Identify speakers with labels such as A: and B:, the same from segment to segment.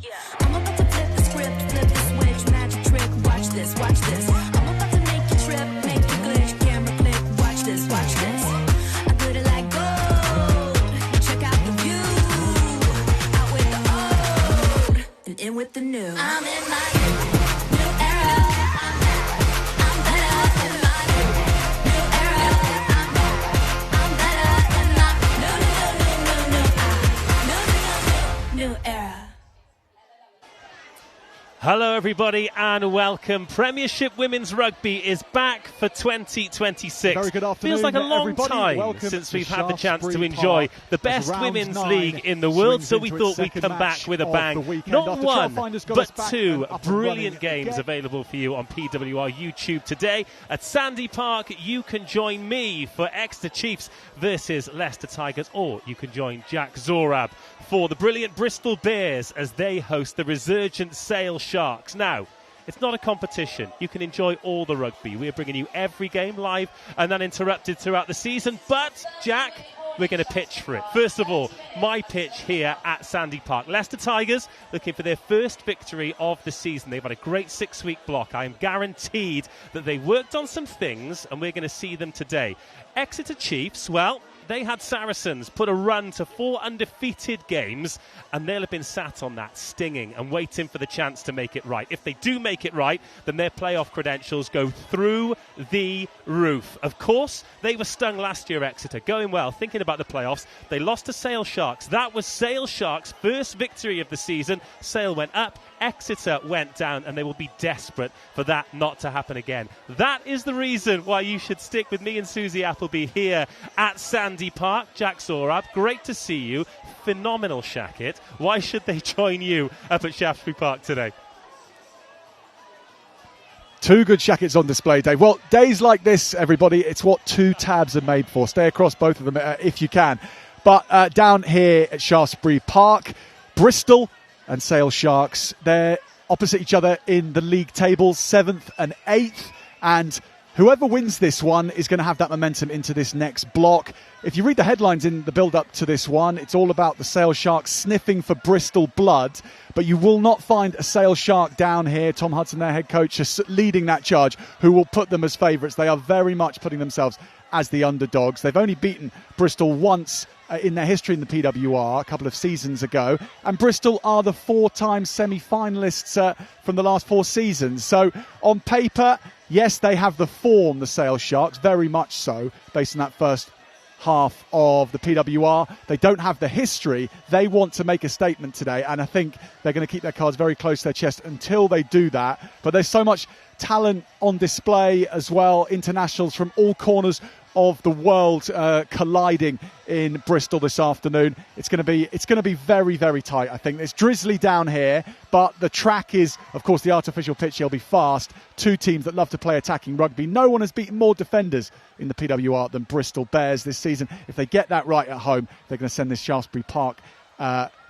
A: I'm about to flip the script, flip the switch, magic trick, watch this, watch this. I'm about to make you trip, make you glitch, camera click, watch this, watch this. I put it like gold, check out the view. Out with the old, and in with the new. I'm in my new era. I'm better in my new era. I'm better in my new era.
B: Hello everybody and welcome. Premiership Women's Rugby is back for 2026.
C: Very good afternoon.
B: Feels like a long
C: everybody.
B: time
C: Welcome
B: since we've had the chance
C: Shaftesbury
B: to enjoy
C: Park.
B: the best
C: As
B: women's
C: round
B: league
C: 9
B: in the world,
C: swings
B: so we
C: into
B: thought
C: its
B: we'd
C: second
B: come back
C: match
B: with a
C: of
B: bang.
C: the weekend.
B: Not
C: After
B: one,
C: Trailfinders got
B: but
C: us back
B: two
C: and up and
B: brilliant
C: running
B: games
C: again.
B: available for you on PWR YouTube today. At Sandy Park, you can join me for Exeter Chiefs versus Leicester Tigers, or you can join Jack Zorab for the brilliant Bristol Bears as they host the resurgent Sale Sharks. Now, it's not a competition. You can enjoy all the rugby. We're bringing you every game live and uninterrupted throughout the season. But, Jack, we're going to pitch for it. First of all, my pitch here at Sandy Park. Leicester Tigers looking for their first victory of the season. They've had a great 6-week block. I am guaranteed that they worked on some things and we're going to see them today. Exeter Chiefs, well, they had Saracens put a run to 4 undefeated games, and they'll have been sat on that stinging and waiting for the chance to make it right. If they do make it right, then their playoff credentials go through the roof. Of course, they were stung last year, Exeter, going well, thinking about the playoffs. They lost to Sale Sharks. That was Sale Sharks' first victory of the season. Sale went up, Exeter went down, and they will be desperate for that not to happen again. That is the reason why you should stick with me and Susie Appleby here at Sandy Park. Jack Zorab, great to see you. Phenomenal shacket. Why should they join you up at Shaftesbury Park today?
C: Two good shackets on display, Dave. Well, days like this, everybody, it's what two tabs are made for. Stay across both of them if you can. But down here at Shaftesbury Park, Bristol and Sale Sharks, they're opposite each other in the league tables, 7th and 8th. And whoever wins this one is going to have that momentum into this next block. If you read the headlines in the build-up to this one, it's all about the Sale Sharks sniffing for Bristol blood, but you will not find a Sale Shark down here. Tom Hudson, their head coach, is leading that charge, who will put them as favourites. They are very much putting themselves as the underdogs. They've only beaten Bristol once in their history in the PWR a couple of seasons ago, and Bristol are the 4-time semi-finalists from the last 4 seasons. So on paper, yes, they have the form, the Sale Sharks, very much so, based on that first half of the PWR. They don't have the history. They want to make a statement today, and I think they're going to keep their cards very close to their chest until they do that. But there's so much talent on display as well, internationals from all corners of the world colliding in Bristol this afternoon. It's going to be very, very tight. I think it's drizzly down here, but the track is, of course, the artificial pitch. It'll be fast. Two teams that love to play attacking rugby. No one has beaten more defenders in the PWR than Bristol Bears this season. If they get that right at home, they're going to send this Shaftesbury Park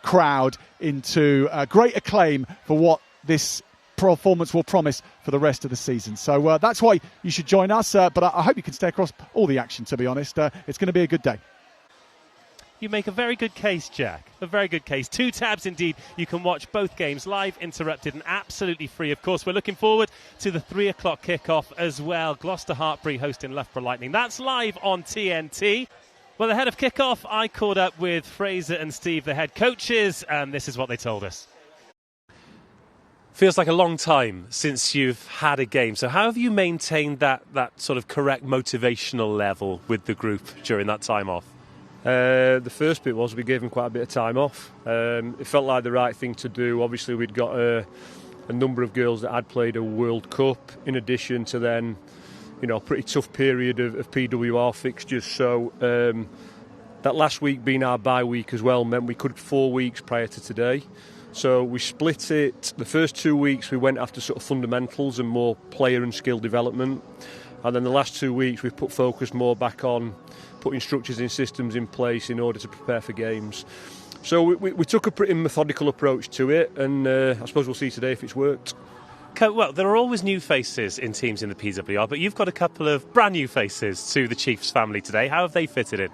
C: crowd into great acclaim for what this performance will promise for the rest of the season. So that's why you should join us, but I hope you can stay across all the action, to be honest. It's going to be a good day.
B: You make a very good case, Jack. A very good case. 2 tabs indeed. You can watch both games live, interrupted, and absolutely free. Of course, we're looking forward to the 3 o'clock kickoff as well. Gloucester Hartpury hosting Loughborough Lightning. That's live on TNT. Well, ahead of kickoff, I caught up with Fraser and Steve, the head coaches, and this is what they told us. Feels like a long time since you've had a game. So how have you maintained that sort of correct motivational level with the group during that time off?
D: The first bit was we gave them quite a bit of time off. It felt like the right thing to do. Obviously, we'd got a number of girls that had played a World Cup, in addition to then, a pretty tough period of PWR fixtures. So that last week being our bye week as well meant we could 4 weeks prior to today. So we split it. The first 2 weeks we went after sort of fundamentals and more player and skill development. And then the last 2 weeks we've put focus more back on putting structures and systems in place in order to prepare for games. So we took a pretty methodical approach to it, and I suppose we'll see today if it's worked.
B: Well, there are always new faces in teams in the PWR, but you've got a couple of brand new faces to the Chiefs family today. How have they fitted in?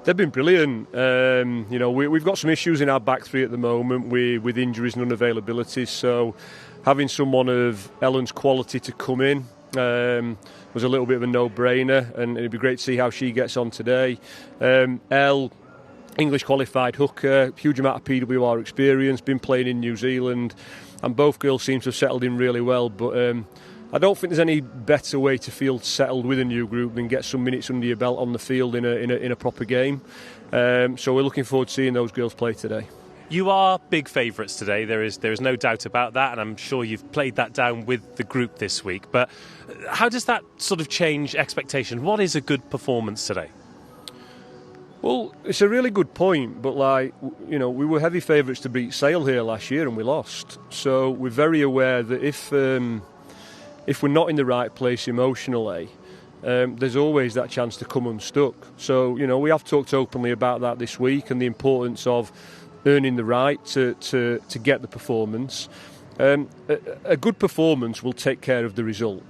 D: They've been brilliant. We've got some issues in our back three at the moment with injuries and unavailabilities. So having someone of Ellen's quality to come in was a little bit of a no-brainer, and it'd be great to see how she gets on today. Elle, English qualified hooker, huge amount of PWR experience, been playing in New Zealand, and both girls seem to have settled in really well. But I don't think there's any better way to feel settled with a new group than get some minutes under your belt on the field in a proper game. So we're looking forward to seeing those girls play today.
B: You are big favourites today. There is no doubt about that, and I'm sure you've played that down with the group this week. But how does that sort of change expectation? What is a good performance today?
D: Well, it's a really good point, but we were heavy favourites to beat Sale here last year and we lost. So we're very aware that if we're not in the right place emotionally, there's always that chance to come unstuck. So, we have talked openly about that this week and the importance of earning the right to get the performance. A good performance will take care of the result.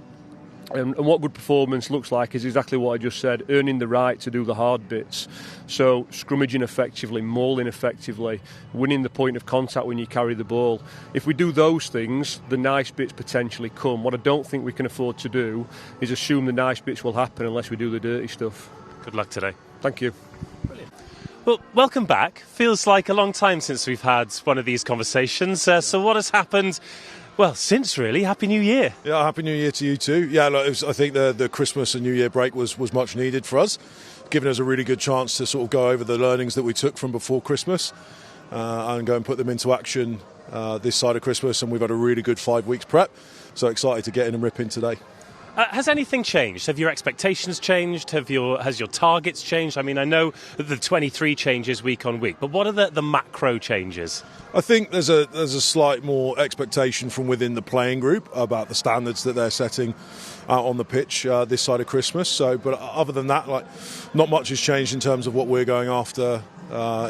D: And what good performance looks like is exactly what I just said, earning the right to do the hard bits. So scrummaging effectively, mauling effectively, winning the point of contact when you carry the ball. If we do those things, the nice bits potentially come. What I don't think we can afford to do is assume the nice bits will happen unless we do the dirty stuff.
B: Good luck today.
D: Thank you.
B: Well, welcome back. Feels like a long time since we've had one of these conversations. So what has happened? Well, since really, Happy New Year.
E: Yeah, Happy New Year to you too. Yeah, I think the Christmas and New Year break was much needed for us, giving us a really good chance to sort of go over the learnings that we took from before Christmas and go and put them into action this side of Christmas. And we've had a really good 5 weeks prep, so excited to get in and rip in today.
B: Has anything changed? Have your expectations changed? Has your targets changed? I mean, I know that the 23 changes week on week, but what are the macro changes?
E: I think there's a slight more expectation from within the playing group about the standards that they're setting out on the pitch this side of Christmas. So, but other than that, not much has changed in terms of what we're going after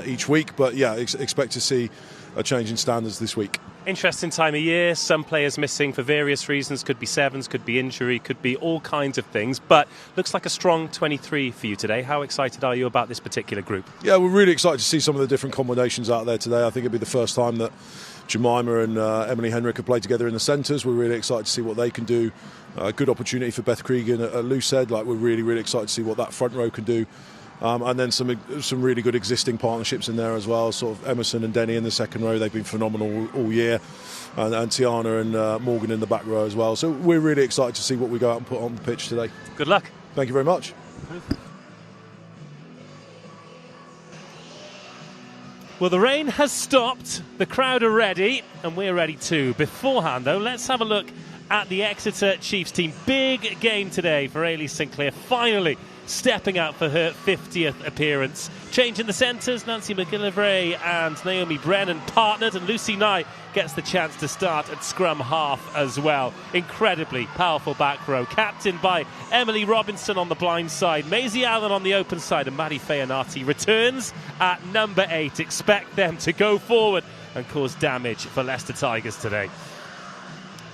E: each week. But yeah, expect to see a change in standards this week.
B: Interesting time of year, some players missing for various reasons, could be sevens, could be injury, could be all kinds of things, but looks like a strong 23 for you today. How excited are you about this particular group?
E: Yeah, we're really excited to see some of the different combinations out there today. I think it'll be the first time that Jemima and Emily Henrik have played together in the centres. We're really excited to see what they can do. Good opportunity for Beth Cregan at Loosehead. We're really, really excited to see what that front row can do. And then some really good existing partnerships in there as well. Sort of Emerson and Denny in the second row, they've been phenomenal all year. And Tiana and Morgan in the back row as well. So we're really excited to see what we go out and put on the pitch today.
B: Good luck.
E: Thank you very much.
B: Well, the rain has stopped, the crowd are ready, and we're ready too. Beforehand, though, let's have a look at the Exeter Chiefs team. Big game today for Ailey Sinclair, finally stepping out for her 50th appearance. Changing the centres, Nancy McGillivray and Naomi Brennan partnered, and Lucy Nye gets the chance to start at scrum half as well. Incredibly powerful back row, captained by Emily Robinson on the blind side, Maisie Allen on the open side, and Maddie Feanati returns at number 8. Expect them to go forward and cause damage for Leicester Tigers today.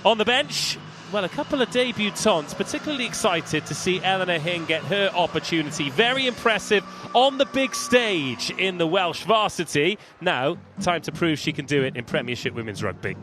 B: On the bench, well, a couple of debutantes, particularly excited to see Eleanor Hing get her opportunity. Very impressive on the big stage in the Welsh varsity. Now, time to prove she can do it in Premiership Women's Rugby.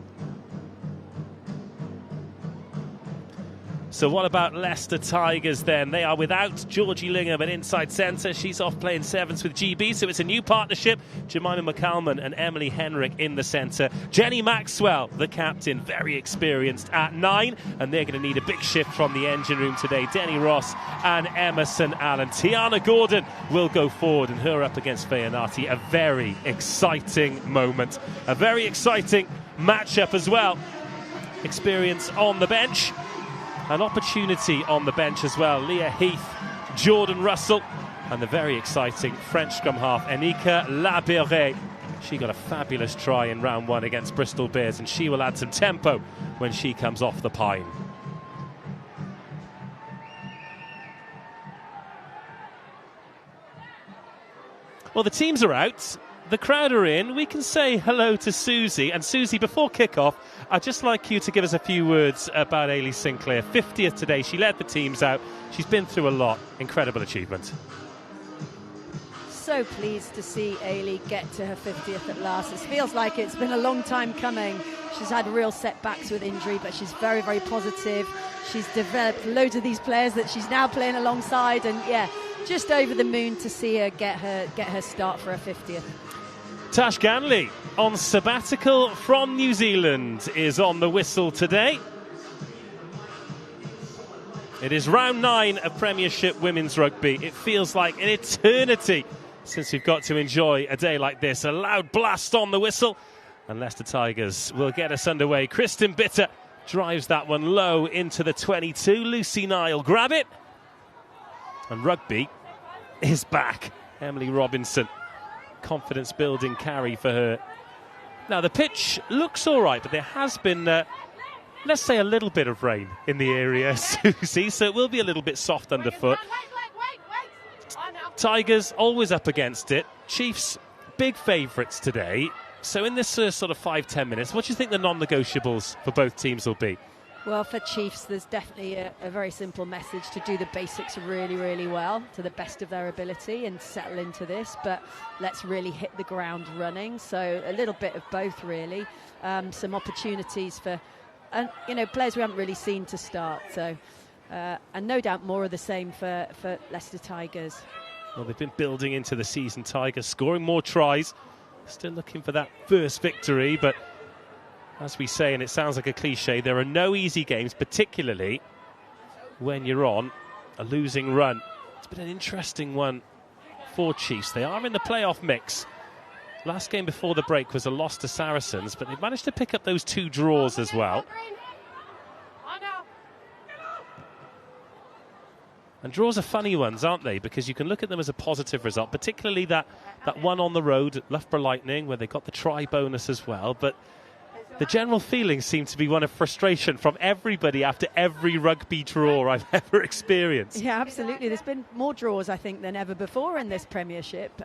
B: So what about Leicester Tigers then? They are without Georgie Lingham at inside centre. She's off playing sevens with GB, so it's a new partnership. Jemima McCalman and Emily Henrik in the centre. Jenny Maxwell, the captain, very experienced at 9, and they're going to need a big shift from the engine room today. Denny Ross and Emerson Allen. Tiana Gordon will go forward, and her up against Feanati. A very exciting moment. A very exciting matchup as well. Experience on the bench. An opportunity on the bench as well. Leah Heath, Jordan Russell, and the very exciting French scrum half, Enika Laberet. She got a fabulous try in round 1 against Bristol Bears, and she will add some tempo when she comes off the pine. Well, the teams are out. The crowd are in. We can say hello to Susie. And Susie, before kick-off, I'd just like you to give us a few words about Ailey Sinclair. 50th today. She led the teams out. She's been through a lot. Incredible achievement.
F: so pleased to see Ailey get to her 50th at last. It feels like it's been a long time coming. She's had real setbacks with injury, but she's very, very positive. She's developed loads of these players that she's now playing alongside, and yeah, just over the moon to see her get her start for her 50th.
B: Tash Ganley, on sabbatical from New Zealand, is on the whistle today. It is round 9 of Premiership Women's Rugby. It feels like an eternity since we've got to enjoy a day like this. A loud blast on the whistle, and Leicester Tigers will get us underway. Kristen Bitter drives that one low into the 22. Lucy Nile grab it, and rugby is back. Emily Robinson, confidence building carry for her. Now the pitch looks all right, but there has been let's say a little bit of rain in the area, Susie, so it will be a little bit soft underfoot. Tigers always up against it. Chiefs big favourites today. So in this sort of 5-10 minutes, what do you think the non-negotiables for both teams will be?
F: Well, for Chiefs, there's definitely a very simple message to do the basics really, really well to the best of their ability and settle into this. But let's really hit the ground running. So a little bit of both, really. Some opportunities for, players we haven't really seen to start. So, and no doubt more of the same for Leicester Tigers.
B: Well, they've been building into the season, Tigers, scoring more tries. Still looking for that first victory, but as we say, and it sounds like a cliche, there are no easy games, particularly when you're on a losing run. It's been an interesting one for Chiefs. They are in the playoff mix. Last game before the break was a loss to Saracens, but they've managed to pick up those 2 draws as well. And draws are funny ones, aren't they? Because you can look at them as a positive result, particularly that one on the road at Loughborough Lightning, where they got the try bonus as well. But the general feeling seemed to be one of frustration from everybody after every rugby draw I've ever experienced.
F: Yeah, absolutely. There's been more draws, I think, than ever before in this Premiership.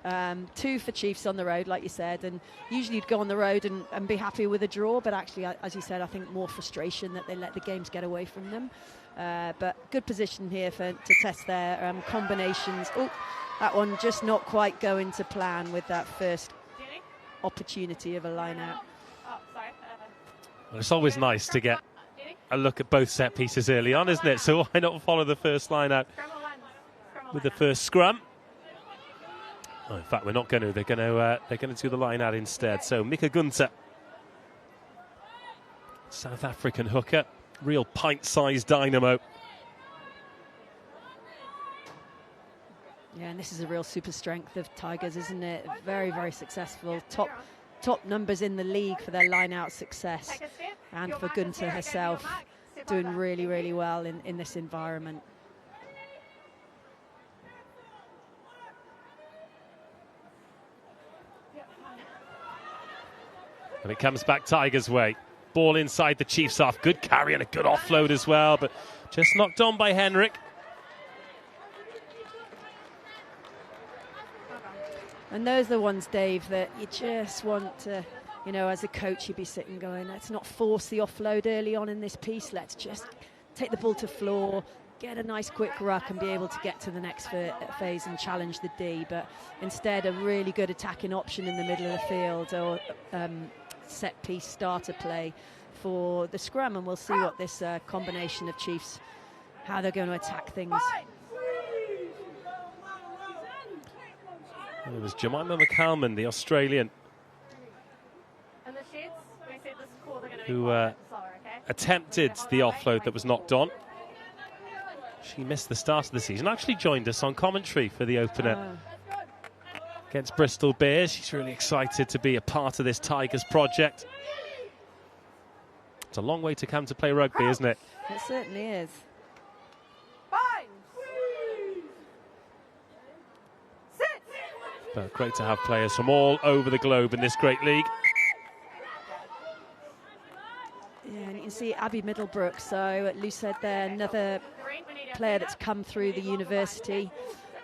F: 2 for Chiefs on the road, like you said, and usually you'd go on the road and be happy with a draw, but actually, as you said, I think more frustration that they let the games get away from them. But good position here to test their combinations. Oh, that one just not quite going to plan with that first opportunity of a line out.
B: Well, it's always nice to get a look at both set pieces early on, isn't it? So why not follow the first line out with the first scrum? Oh, in fact, we're not going to. They're going to do the line out instead. So Mika Gunter, South African hooker, real pint-sized dynamo.
F: Yeah, and this is a real super strength of Tigers, isn't it? Very, very successful. Top numbers in the league for their line-out success, and for Gunter herself, doing really, really well in this environment.
B: And it comes back Tigers' way. Ball inside the Chiefs half. Good carry and a good offload as well, but just knocked on by Henrik.
F: And those are the ones, Dave, that you just want to, as a coach, you'd be sitting going, let's not force the offload early on in this piece. Let's just take the ball to floor, get a nice quick ruck and be able to get to the next phase and challenge the D. But instead, a really good attacking option in the middle of the field, or set piece starter play for the scrum. And we'll see what this combination of Chiefs, how they're going to attack things.
B: And it was Jemima McCalman, the Australian, who attempted the offload that was knocked on. She missed the start of the season. Actually joined us on commentary for the opener against Bristol Bears. She's really excited to be a part of this Tigers project. It's a long way to come to play rugby, isn't it?
F: It certainly is.
B: But great to have players from all over the globe in this great league.
F: Yeah, and you can see Abby Middlebrook, so Lou said there, another player that's come through the university,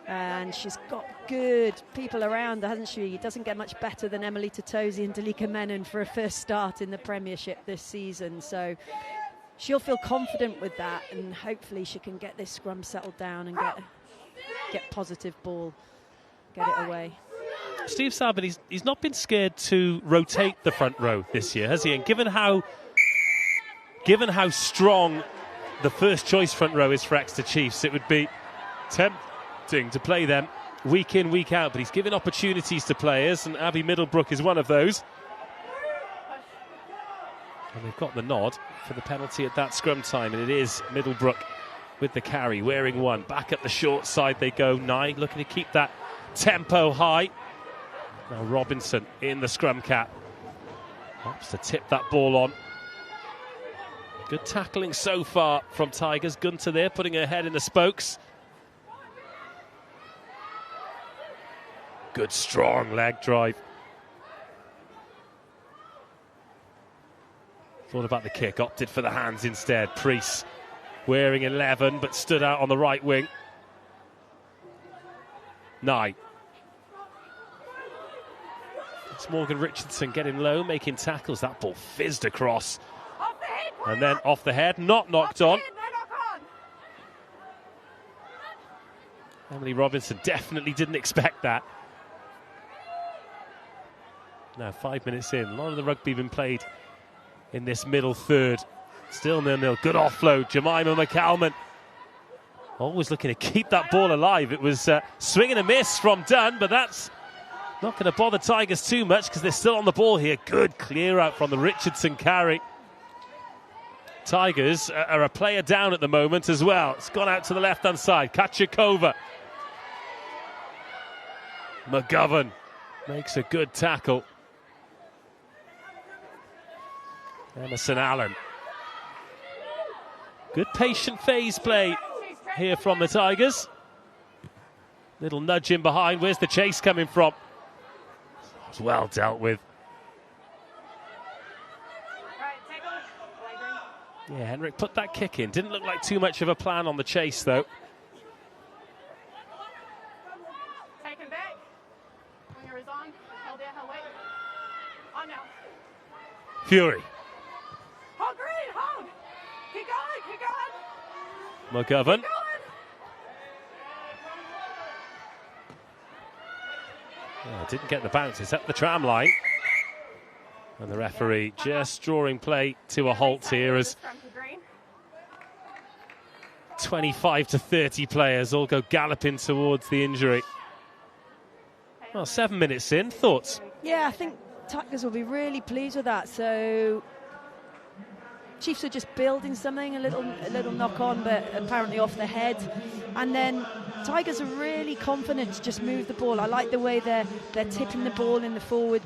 F: and she's got good people around her, hasn't she? It doesn't get much better than Emily Totosi and Dalika Menon for a first start in the Premiership this season, so she'll feel confident with that, and hopefully she can get this scrum settled down and get positive ball, get it away.
B: Steve Sabin, he's not been scared to rotate the front row this year, has he? And given how strong the first choice front row is for Exeter Chiefs, it would be tempting to play them week in, week out. But he's given opportunities to players, and Abby Middlebrook is one of those. And they've got the nod for the penalty at that scrum time, and it is Middlebrook with the carry, wearing one. Back up the short side they go. Nye looking to keep that tempo high. Now Robinson in the scrum cap. Wants to tip that ball on. Good tackling so far from Tigers. Gunter there putting her head in the spokes. Good strong leg drive. Thought about the kick, opted for the hands instead. Priest wearing 11 but stood out on the right wing. Nye. It's Morgan Richardson getting low, making tackles. That ball fizzed across. And then off the head, not knocked on. Emily Robinson definitely didn't expect that. Now 5 minutes in, a lot of the rugby been played in this middle third. Still 0-0. Good offload. Jemima McCalman always looking to keep that ball alive. It was swing and a miss from Dunn, but that's not going to bother Tigers too much because they're still on the ball here. Good clear out from the Richardson carry. Tigers are a player down at the moment as well. It's gone out to the left-hand side. Kachikova. McGovern makes a good tackle. Emerson Allen. Good patient phase play here from the Tigers. Little nudge in behind. Where's the chase coming from? It was well dealt with. Yeah, Henrik put that kick in. Didn't look like too much of a plan on the chase, though.
G: Take him back. Winger is on. Hold there, hold wait. On now.
B: Fury.
G: Hold green, hold. Keep going, keep going.
B: McGovern.
G: Keep going.
B: Oh, didn't get the bounce. It's up the tram line. And the referee just drawing play to a halt here as 25 to 30 players all go galloping towards the injury. Well, 7 minutes in, thoughts?
F: Yeah, I think Tigers will be really pleased with that. So Chiefs are just building something, a little knock on, but apparently off the head. And then Tigers are really confident to just move the ball. I like the way they're tipping the ball in the forward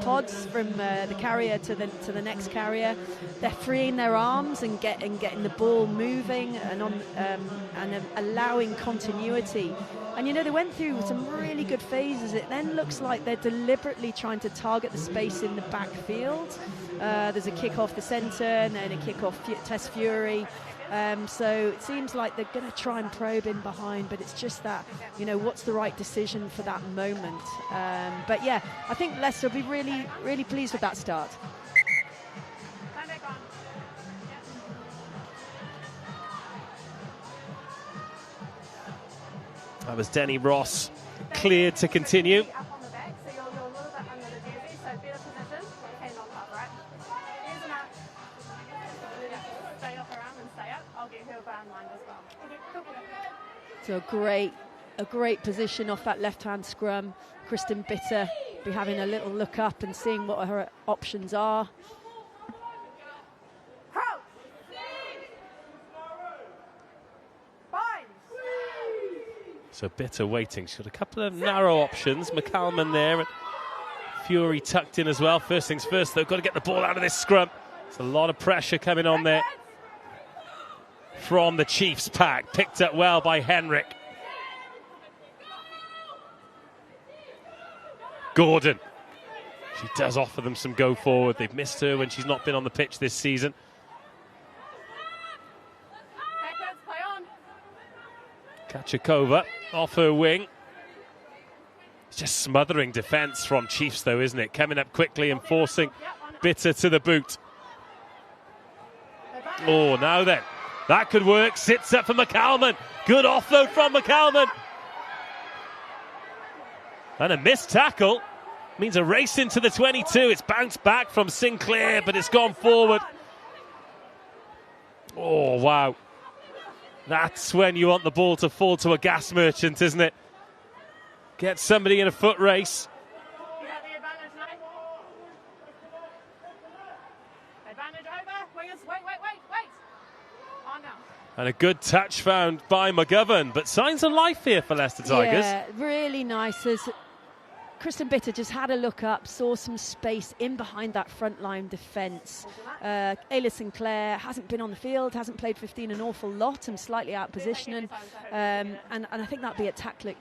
F: pods from the carrier to the next carrier. They're freeing their arms and getting the ball moving and allowing continuity. And they went through some really good phases. It then looks like they're deliberately trying to target the space in the backfield. There's a kick off the centre and then a kick off Tess Fury. So it seems like they're going to try and probe in behind, but it's just that, what's the right decision for that moment. But yeah, I think Leicester will be really, really pleased with that start.
B: That was Denny Ross, cleared to continue.
G: Up on the back, so you're a little bit under the jersey, so better position, hand on top, right? Here's enough. Stay up around and stay up. I'll get her bound line as well.
F: So a great position off that left-hand scrum. Kristen Bitter be having a little look up and seeing what her options are.
B: So Bitter waiting. She's got a couple of narrow options. McCalman there. And Fury tucked in as well. First things first, though. Got to get the ball out of this scrum. There's a lot of pressure coming on there from the Chiefs pack. Picked up well by Henrik. Gordon. She does offer them some go forward. They've missed her when she's not been on the pitch this season. Kachikova off her wing. It's just smothering defence from Chiefs, though, isn't it? Coming up quickly and forcing Bitter to the boot. Oh, now then. That could work. Sits up for McCalman. Good offload from McCalman. And a missed tackle means a race into the 22. It's bounced back from Sinclair, but it's gone forward. Oh, wow. That's when you want the ball to fall to a gas merchant, isn't it? Get somebody in a foot race.
G: You have the advantage now. Advantage over. Wingers, wait. On now.
B: And a good touch found by McGovern, but signs of life here for Leicester Tigers.
F: Yeah, really nice. As Kristen Bitter just had a look up, saw some space in behind that front line defence. Ayla Sinclair hasn't been on the field, hasn't played 15 an awful lot and slightly out of position. And I think that'd be a tactic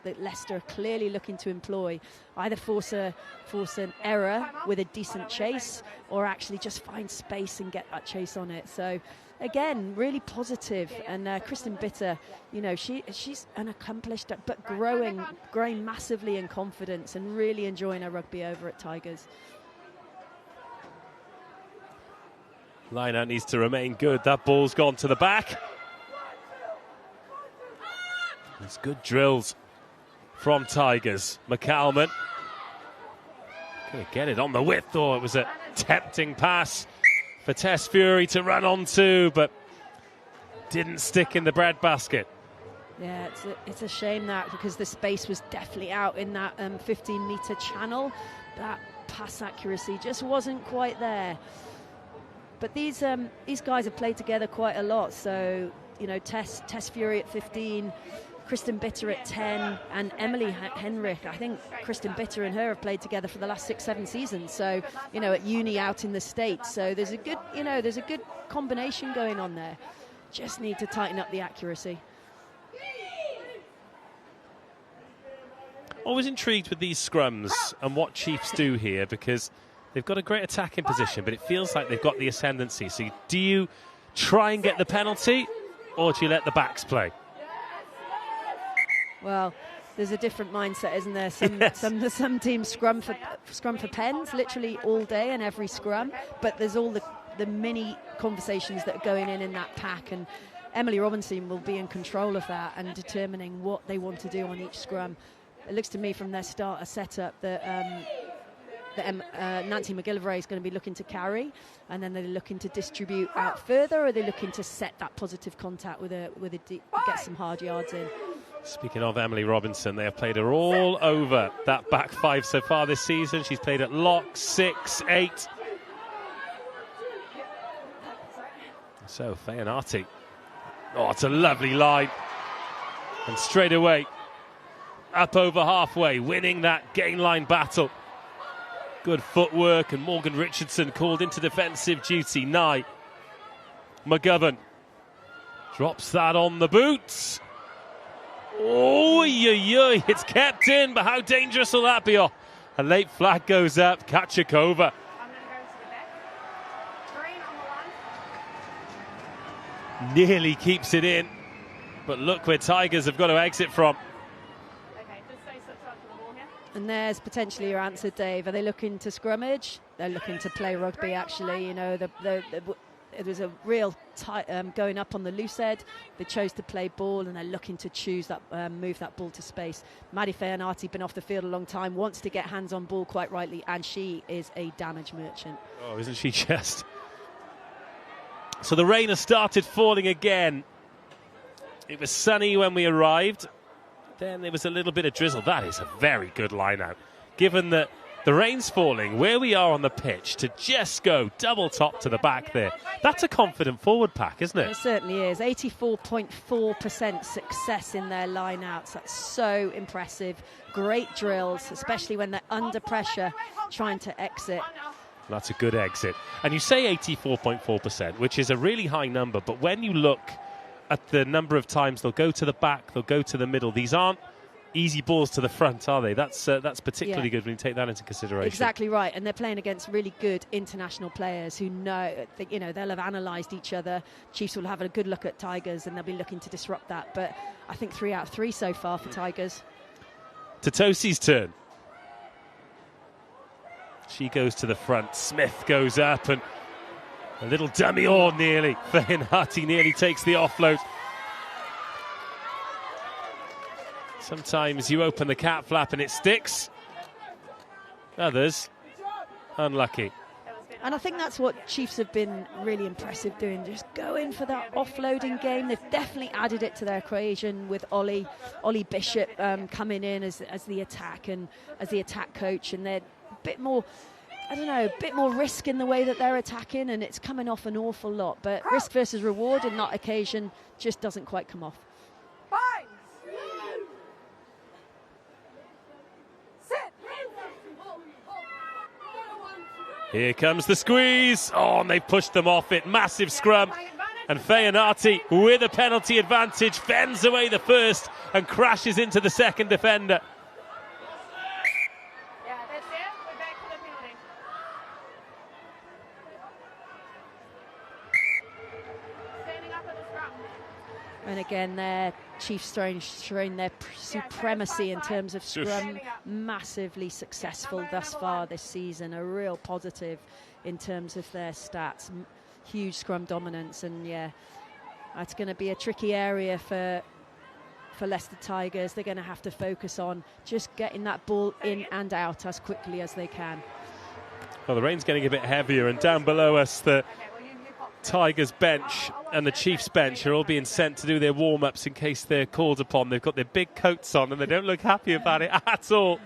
F: that Leicester are clearly looking to employ. Either force an error with a decent chase, or actually just find space and get that chase on it. So again, really positive. And Kristen Bitter, you know, she's an accomplished but growing massively in confidence and really enjoying her rugby over at Tigers.
B: Line-out needs to remain good. That ball's gone to the back. It's good drills from Tigers. McCalman going to get it on the width. Oh, it was a tempting pass for Tess Fury to run onto, but didn't stick in the breadbasket.
F: Yeah, it's a shame that, because the space was definitely out in that 15-metre channel. That pass accuracy just wasn't quite there. But these guys have played together quite a lot. So, you know, Tess Fury at 15, Kristen Bitter at 10, and Emily Henrik. I think Kristen Bitter and her have played together for the last 6-7 seasons. So, you know, at uni out in the States. So there's a good combination going on there. Just need to tighten up the accuracy.
B: Always intrigued with these scrums and what Chiefs do here, because they've got a great attacking position, but it feels like they've got the ascendancy. So do you try and get the penalty, or do you let the backs play?
F: Well, there's a different mindset, isn't there? Some teams scrum for pens literally all day and every scrum, but there's all the mini conversations that are going in that pack, and Emily Robinson will be in control of that and determining what they want to do on each scrum. It looks to me from their starter setup that Nancy McGillivray is going to be looking to carry, and then they're looking to distribute out further, or are they looking to set that positive contact with a deep, get some hard yards in?
B: Speaking of Emily Robinson, they have played her all over that back five so far this season. She's played at lock, 6, 8. So Feanati. Oh, it's a lovely line. And straight away, up over halfway, winning that gain line battle. Good footwork, and Morgan Richardson called into defensive duty. Nye McGovern drops that on the boots. Oh, it's kept in, but how dangerous will that be? Oh, a late flag goes up. Kachikova
G: I'm going to go to the back. Green on the line.
B: nearly keeps it in, but look where Tigers have got to exit from.
G: Okay, just stay switched on to the ball here.
F: And there's potentially your answer, Dave. Are they looking to scrummage? They're looking to play rugby, actually. You know, it was a real tight going up on the loose head. They chose to play ball, and they're looking to choose that move that ball to space. Maddie Feanati, been off the field a long time, wants to get hands on ball quite rightly, and she is a damage merchant.
B: Oh, isn't she just? So the rain has started falling again. It was sunny when we arrived. Then there was a little bit of drizzle. That is a very good line out. Given that the rain's falling, where we are on the pitch, to just go double top to the back there. That's a confident forward pack, isn't it?
F: It certainly is. 84.4% success in their line-outs. That's so impressive. Great drills, especially when they're under pressure trying to exit.
B: That's a good exit. And you say 84.4%, which is a really high number, but when you look at the number of times they'll go to the back, they'll go to the middle, these aren't easy balls to the front, are they? That's particularly good when you take that into consideration.
F: Exactly right, and they're playing against really good international players who know, you know, they'll have analysed each other. Chiefs will have a good look at Tigers, and they'll be looking to disrupt that. But I think 3 out of 3 so far for Tigers.
B: Tatosi's turn. She goes to the front. Smith goes up, and a little dummy, or nearly. Feanati nearly takes the offload. Sometimes you open the cat flap and it sticks. Others, unlucky.
F: And I think that's what Chiefs have been really impressive doing, just going for that offloading game. They've definitely added it to their equation with Ollie Bishop coming in as the attack and as the attack coach, and they're a bit more, I don't know, a bit more risk in the way that they're attacking, and it's coming off an awful lot. But risk versus reward in that occasion just doesn't quite come off.
B: Here comes the squeeze. Oh, and they pushed them off it. Massive scrum. And Physicality with a penalty advantage fends away the first and crashes into the second defender.
G: Yeah, that's it. We're back to the penalty. Standing up at the scrum.
F: And again, their Chiefs showing their supremacy in terms of scrum. Massively successful thus far this season. A real positive in terms of their stats. Huge scrum dominance, and yeah, that's going to be a tricky area for Leicester Tigers. They're going to have to focus on just getting that ball in and out as quickly as they can.
B: Well, the rain's getting a bit heavier, and down below us the Tigers bench and the Chiefs bench are all being sent to do their warm-ups in case they're called upon. They've got their big coats on and they don't look happy about it at all.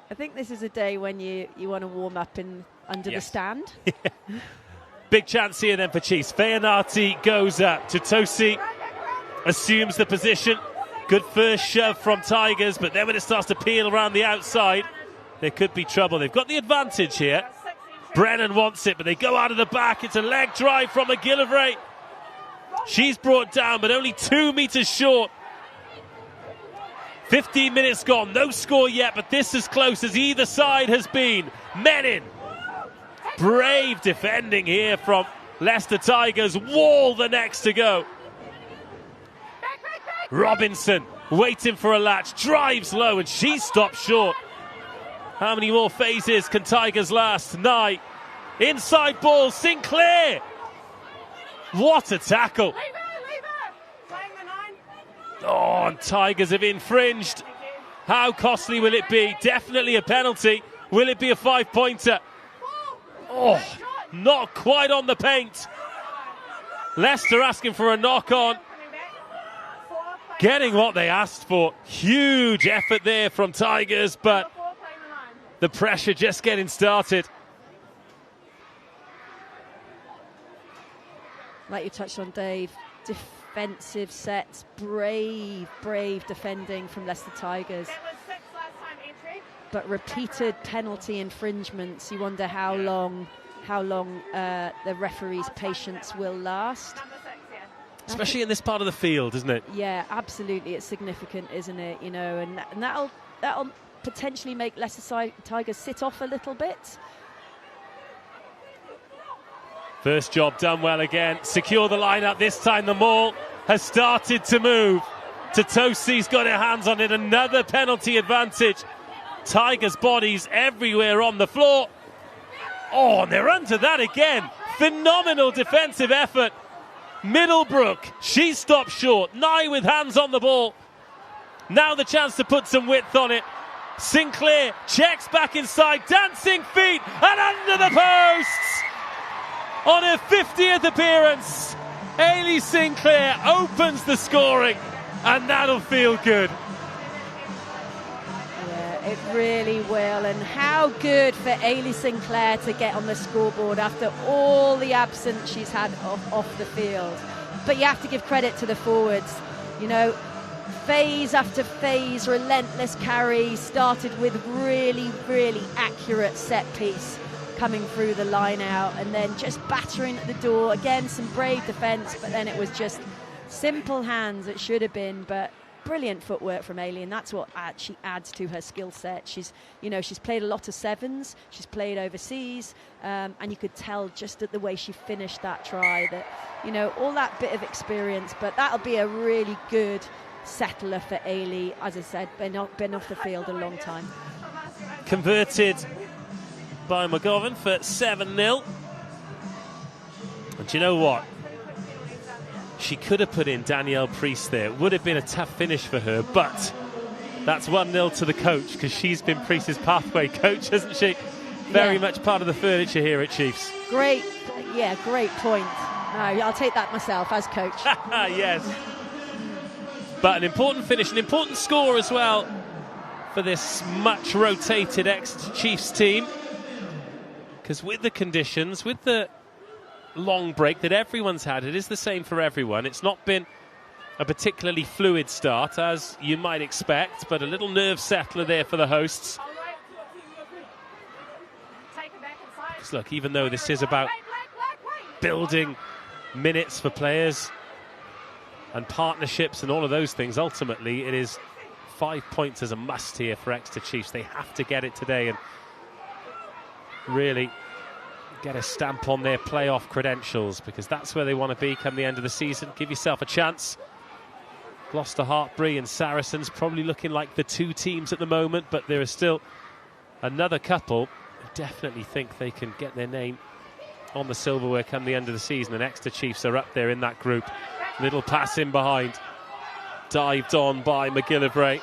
F: I think this is a day when you want to warm up under the stand.
B: Big chance here then for Chiefs. Physicality goes up to Tosi, assumes the position. Good first shove from Tigers, but then when it starts to peel around the outside, there could be trouble. They've got the advantage here. Brennan wants it, but they go out of the back. It's a leg drive from McGillivray. She's brought down, but only 2 meters short. 15 minutes gone, no score yet, but this as close as either side has been. Menin, brave defending here from Leicester Tigers. Wall the next to go. Robinson waiting for a latch, drives low, and she stops short. How many more phases can Tigers last? 9. Inside ball, Sinclair. What a tackle. Oh, and Tigers have infringed. How costly will it be? Definitely a penalty. Will it be a 5-pointer? Oh, not quite on the paint. Leicester asking for a knock-on. Getting what they asked for. Huge effort there from Tigers, but the pressure just getting started.
F: Like you touched on, Dave, defensive sets, brave defending from Leicester Tigers. But repeated penalty infringements, you wonder how long the referee's patience will last.
B: Especially in this part of the field, isn't it?
F: Yeah, absolutely. It's significant, isn't it? You know, and that'll potentially make Leicester Tigers sit off a little bit.
B: First job done well again. Secure the line up. This time the maul has started to move. Totosi's got her hands on it. Another penalty advantage. Tigers' bodies everywhere on the floor. Oh, and they're under that again. Phenomenal defensive effort. Middlebrook, she stopped short. Nye with hands on the ball. Now the chance to put some width on it. Sinclair checks back inside, dancing feet, and under the posts. On her 50th appearance, Ailey Sinclair opens the scoring, and that'll feel good.
F: Yeah, it really will. And how good for Ailey Sinclair to get on the scoreboard after all the absence she's had off the field. But you have to give credit to the forwards. You know, phase after phase, relentless carry, started with really accurate set piece coming through the line out, and then just battering at the door. Again, some brave defence, but then it was just simple hands. It should have been, but brilliant footwork from Ailey, and that's what she adds to her skill set. She's played a lot of sevens, she's played overseas, and you could tell just at the way she finished that try that, you know, all that bit of experience. But that'll be a really good settler for Ailey. As I said, been off the field a long time.
B: Converted by McGovern for 7-0. And do you know what? She could have put in Danielle Priest there. It would have been a tough finish for her, but That's 1-0 to the coach, because she's been Priest's pathway coach, hasn't she? Very much part of the furniture here at Chiefs.
F: Great point. No, I'll take that myself as coach.
B: Yes. But an important finish, an important score as well for this much rotated Exeter Chiefs team. Because with the conditions, with the long break that everyone's had, it is the same for everyone. It's not been a particularly fluid start, as you might expect, but a little nerve settler there for the hosts. Because look, even though this is about building minutes for players and partnerships and all of those things, ultimately it is 5 points as a must here for Exeter Chiefs. They have to get it today and really get a stamp on their playoff credentials, because that's where they want to be come the end of the season. Give yourself a chance. Gloucester, Hartbury and Saracens probably looking like the two teams at the moment, but there is still another couple who definitely think they can get their name on the silverware come the end of the season, and Exeter Chiefs are up there in that group. Little pass in behind, dived on by McGillivray.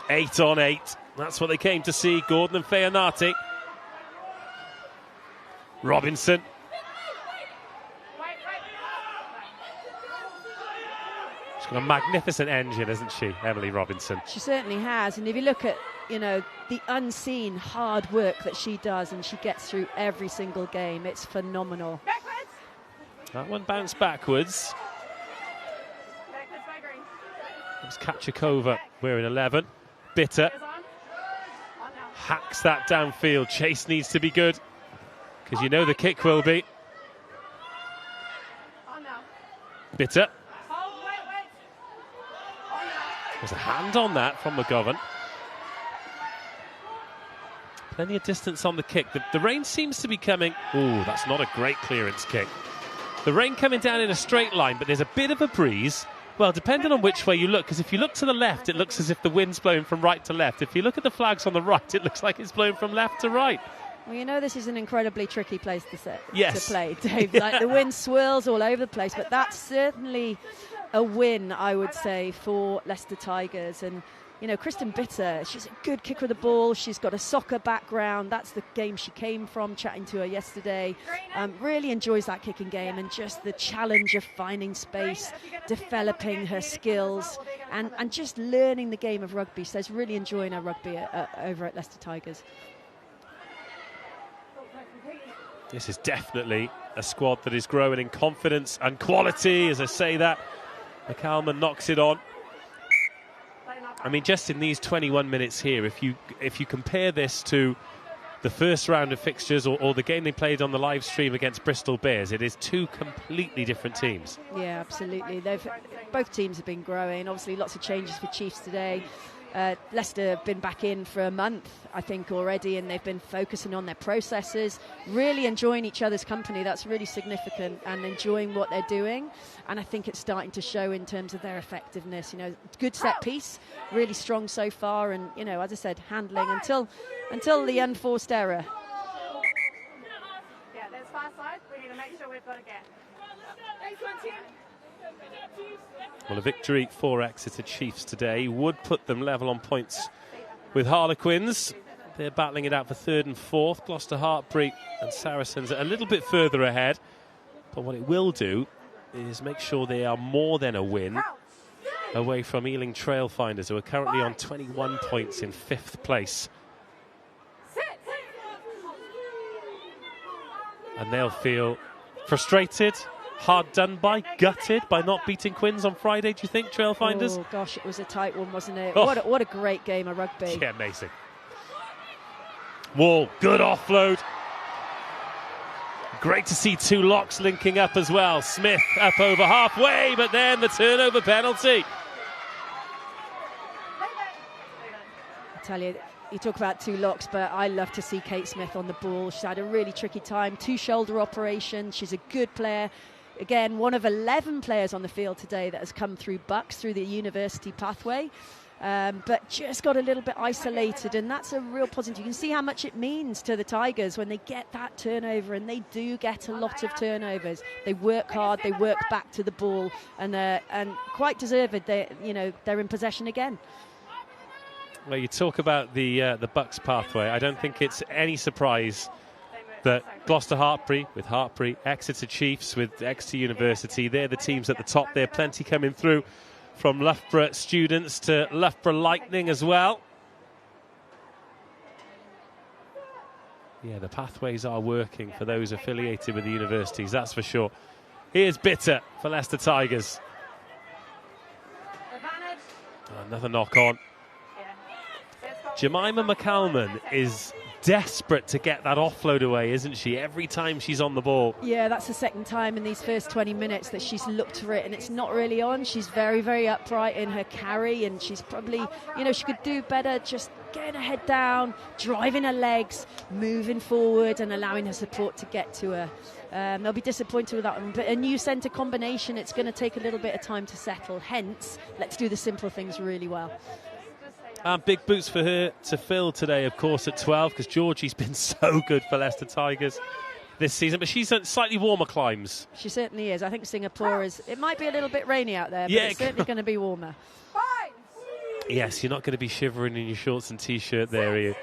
B: 8 on 8, that's what they came to see. Gordon and Feonati. Robinson. She's got a magnificent engine, hasn't she, Emily Robinson?
F: She certainly has, and if you look at, the unseen hard work that she does, and she gets through every single game, it's phenomenal.
B: That one bounced backwards. It was Kachikova wearing 11. Bitter hacks that downfield. Chase needs to be good, because you know the kick will be. Bitter. There's a hand on that from McGovern. Plenty of distance on the kick. The rain seems to be coming. Ooh, that's not a great clearance kick. The rain coming down in a straight line, but there's a bit of a breeze. Well, depending on which way you look, because if you look to the left, it looks as if the wind's blowing from right to left. If you look at the flags on the right, it looks like it's blowing from left to right.
F: Well, this is an incredibly tricky place to play, Dave.
B: Yeah.
F: Like, the wind swirls all over the place, but that's certainly a win, I would say, for Leicester Tigers. And Kristen Bitter, she's a good kicker of the ball. She's got a soccer background. That's the game she came from, chatting to her yesterday. Really enjoys that kicking game, and just the challenge of finding space, developing her skills, and just learning the game of rugby. So she's really enjoying her rugby over at Leicester Tigers.
B: This is definitely a squad that is growing in confidence and quality. As I say that, McCalman knocks it on. I mean, just in these 21 minutes here, if you compare this to the first round of fixtures or the game they played on the live stream against Bristol Bears, it is two completely different teams.
F: Yeah, absolutely. Both teams have been growing. Obviously, lots of changes for Chiefs today. Leicester have been back in for a month, I think, already, and they've been focusing on their processes, really enjoying each other's company. That's really significant, and enjoying what they're doing. And I think it's starting to show in terms of their effectiveness. Good set piece, really strong so far, and as I said, handling until the unforced error.
G: Yeah, there's 5 sides. We need to make sure we've got a gap.
B: Well, a victory for Exeter Chiefs today would put them level on points with Harlequins. They're battling it out for 3rd and 4th. Gloucester, Hartbury and Saracens are a little bit further ahead. But what it will do is make sure they are more than a win away from Ealing Trailfinders, who are currently on 21 points in 5th place. And they'll feel frustrated, hard done by, gutted by not beating Quins on Friday, do you think, Trailfinders?
F: Oh, gosh, it was a tight one, wasn't it?
B: Oh.
F: What a great game of rugby.
B: Yeah, amazing. Wall, good offload. Great to see two locks linking up as well. Smith up over halfway, but then the turnover penalty.
F: I tell you, you talk about two locks, but I love to see Kate Smith on the ball. She's had a really tricky time, 2 shoulder operations. She's a good player. Again, one of 11 players on the field today that has come through Bucks, through the university pathway. but just got a little bit isolated, and that's a real positive. You can see how much it means to the Tigers when they get that turnover, and they do get a lot of turnovers. They work hard, they work back to the ball, and quite deserved. They're in possession again.
B: Well, you talk about the Bucks pathway. I don't think it's any surprise that Gloucester Hartpury with Hartpury, Exeter Chiefs with Exeter University, they're the teams at the top there. Plenty coming through from Loughborough students to Loughborough Lightning as well. Yeah, the pathways are working for those affiliated with the universities, that's for sure. Here's Bitter for Leicester Tigers. Another knock on. Jemima McCalman is desperate to get that offload away, isn't she? Every time she's on the ball.
F: Yeah, that's the second time in these first 20 minutes that she's looked for it, and it's not really on. She's very, very upright in her carry, and she's probably, she could do better just getting her head down, driving her legs, moving forward, and allowing her support to get to her. They'll be disappointed with that one, but a new centre combination, it's going to take a little bit of time to settle. Hence, let's do the simple things really well.
B: Big boots for her to fill today, of course, at 12, because Georgie's been so good for Leicester Tigers this season, but she's on slightly warmer climes.
F: She certainly is. I think Singapore it might be a little bit rainy out there, but it's certainly going to be warmer.
B: Yes, you're not going to be shivering in your shorts and T-shirt there, are you?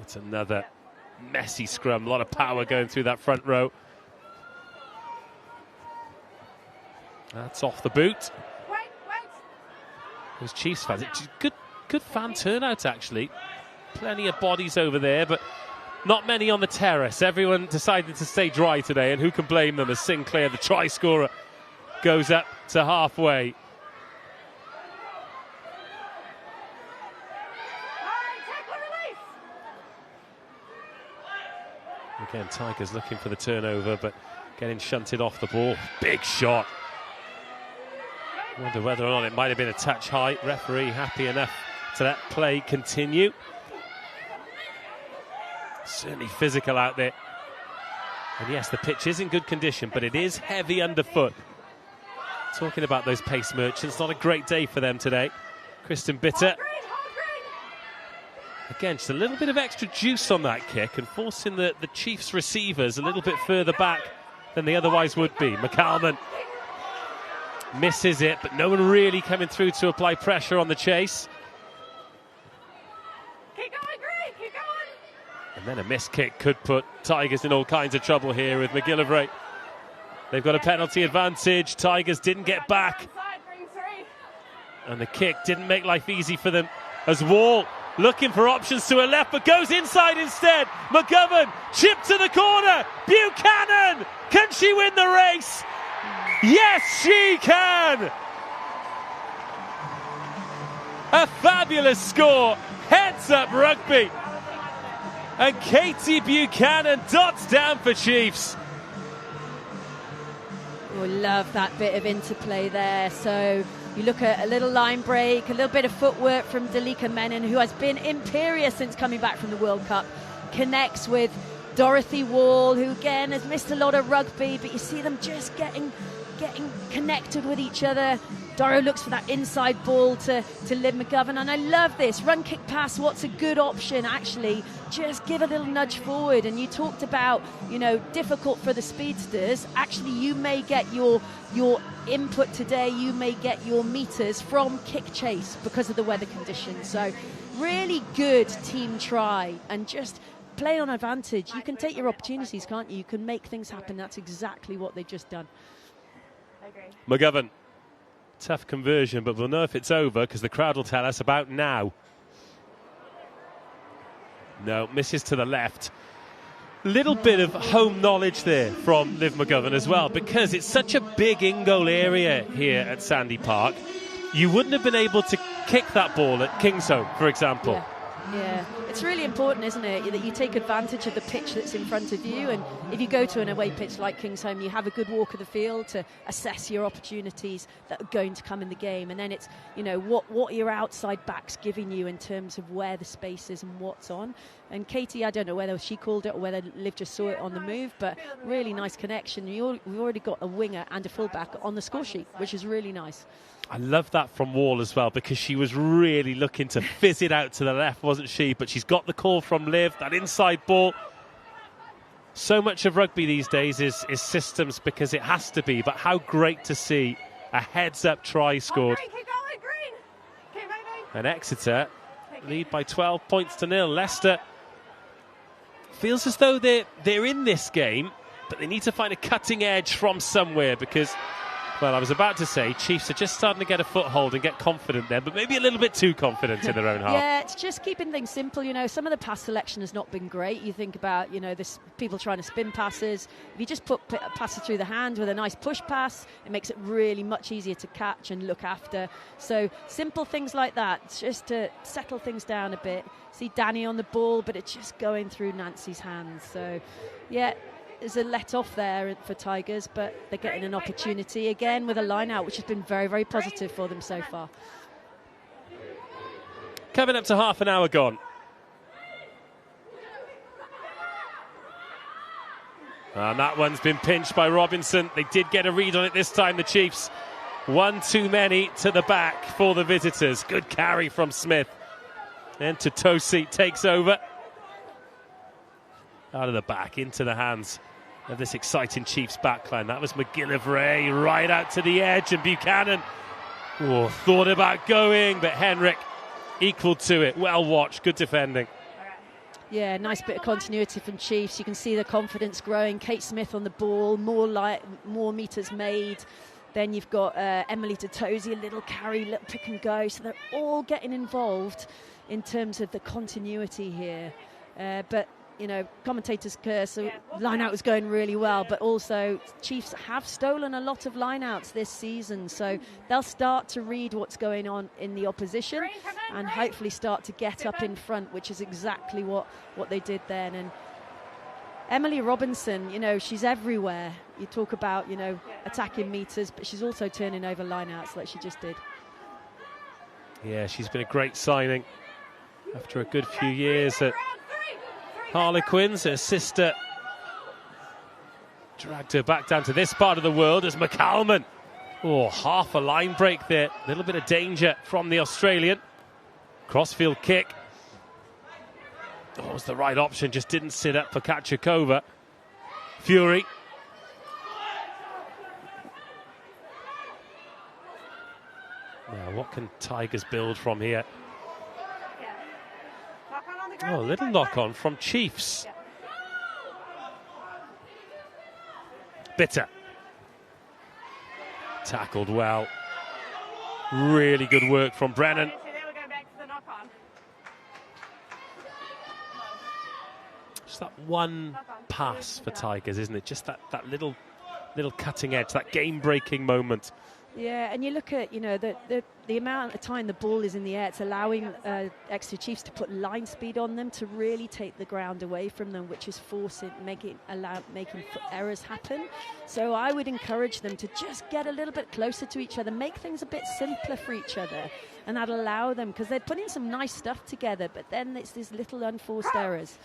B: It's another messy scrum, a lot of power going through that front row. That's off the boot. Those Chiefs fans, good fan turnout actually. Plenty of bodies over there, but not many on the terrace. Everyone decided to stay dry today, and who can blame them as Sinclair, the try scorer, goes up to halfway. Again, Tigers looking for the turnover, but getting shunted off the ball. Big shot. Wonder whether or not it might have been a touch high. Referee happy enough to let play continue. Certainly physical out there. And yes, the pitch is in good condition, but it is heavy underfoot. Talking about those pace merchants, not a great day for them today. Kristen Bitter. Again, just a little bit of extra juice on that kick and forcing the Chiefs receivers a little bit further back than they otherwise would be. McCalman misses it, but no one really coming through to apply pressure on the chase.
G: Keep going, Greg, keep going.
B: And then a missed kick could put Tigers in all kinds of trouble here with McGillivray. They've got a penalty advantage. Tigers didn't get back. And the kick didn't make life easy for them as Wall looking for options to her left, but goes inside instead. McGovern, chip to the corner. Buchanan, can she win the race? Yes, she can! A fabulous score. Heads up rugby. And Katie Buchanan dots down for Chiefs.
F: We love that bit of interplay there. So you look at a little line break, a little bit of footwork from Dalika Menon, who has been imperious since coming back from the World Cup. Connects with Dorothy Wall, who again has missed a lot of rugby, but you see them just getting connected with each other. Doro looks for that inside ball to Liv McGovern, and I love this run, kick, pass. What's a good option? Actually, just give a little nudge forward. And you talked about, difficult for the speedsters. Actually, you may get your input today. You may get your meters from kick chase because of the weather conditions. So, really good team try, and just play on advantage. You can take your opportunities, can't you? You can make things happen. That's exactly what they've just done.
B: McGovern, tough conversion, but we'll know if it's over because the crowd will tell us about now. No, misses to the left. Little bit of home knowledge there from Liv McGovern as well, because it's such a big in-goal area here at Sandy Park. You wouldn't have been able to kick that ball at Kingsholm, for example.
F: Yeah. it's really important, isn't it, that you take advantage of the pitch that's in front of you. And if you go to an away pitch like Kingsholm, you have a good walk of the field to assess your opportunities that are going to come in the game. And then it's, what your outside back's giving you in terms of where the space is and what's on. And Katie, I don't know whether she called it or whether Liv just saw it on the move, but really nice connection. We've already got a winger and a fullback on the score sheet, which is really nice.
B: I love that from Wall as well, because she was really looking to fizz it out to the left, wasn't she? But she's got the call from Liv, that inside ball. So much of rugby these days is systems, because it has to be. But how great to see a heads-up try scored. And Exeter lead by 12 points to 0. Leicester feels as though they're in this game, but they need to find a cutting edge from somewhere, because, well, I was about to say Chiefs are just starting to get a foothold and get confident there, but maybe a little bit too confident in their own half.
F: Yeah, it's just keeping things simple. Some of the pass selection has not been great. You think about, this people trying to spin passes. If you just put passes through the hand with a nice push pass, it makes it really much easier to catch and look after. So simple things like that, just to settle things down a bit. See Danny on the ball, but it's just going through Nancy's hands. So, yeah, there's a let off there for Tigers, but they're getting an opportunity again with a line out, which has been very, very positive for them so far.
B: Coming up to half an hour gone. And that one's been pinched by Robinson. They did get a read on it this time, the Chiefs. One too many to the back for the visitors. Good carry from Smith. And Totosi takes over. Out of the back, into the hands of this exciting Chiefs backline. That was McGillivray right out to the edge, and Buchanan thought about going, but Henrik equal to it. Well watched, good defending.
F: Yeah, nice bit of continuity from Chiefs. You can see the confidence growing. Kate Smith on the ball, more meters made. Then you've got Emily Totosi, a little carry, little pick and go. So they're all getting involved in terms of the continuity here. But commentators curse, so line out was going really well, but also Chiefs have stolen a lot of line outs this season, so they'll start to read what's going on in the opposition and hopefully start to get up in front, which is exactly what they did then. And Emily Robinson, she's everywhere. You talk about, attacking meters, but she's also turning over line outs like she just did.
B: Yeah, she's been a great signing after a good few years at Harlequins. Her sister dragged her back down to this part of the world as McCalman. Half a line break there. A little bit of danger from the Australian. Crossfield kick. It was the right option, just didn't sit up for Kachakova. Fury. Now, what can Tigers build from here? A little knock-on from Chiefs. Bitter. Tackled well. Really good work from Brennan. Just that one pass for Tigers, isn't it? Just that little cutting edge, that game-breaking moment.
F: Yeah, and you look at, the amount of time the ball is in the air, it's allowing Exeter Chiefs to put line speed on them to really take the ground away from them, which is making errors happen. So I would encourage them to just get a little bit closer to each other, make things a bit simpler for each other, and that'll allow them, because they're putting some nice stuff together, but then it's these little unforced errors.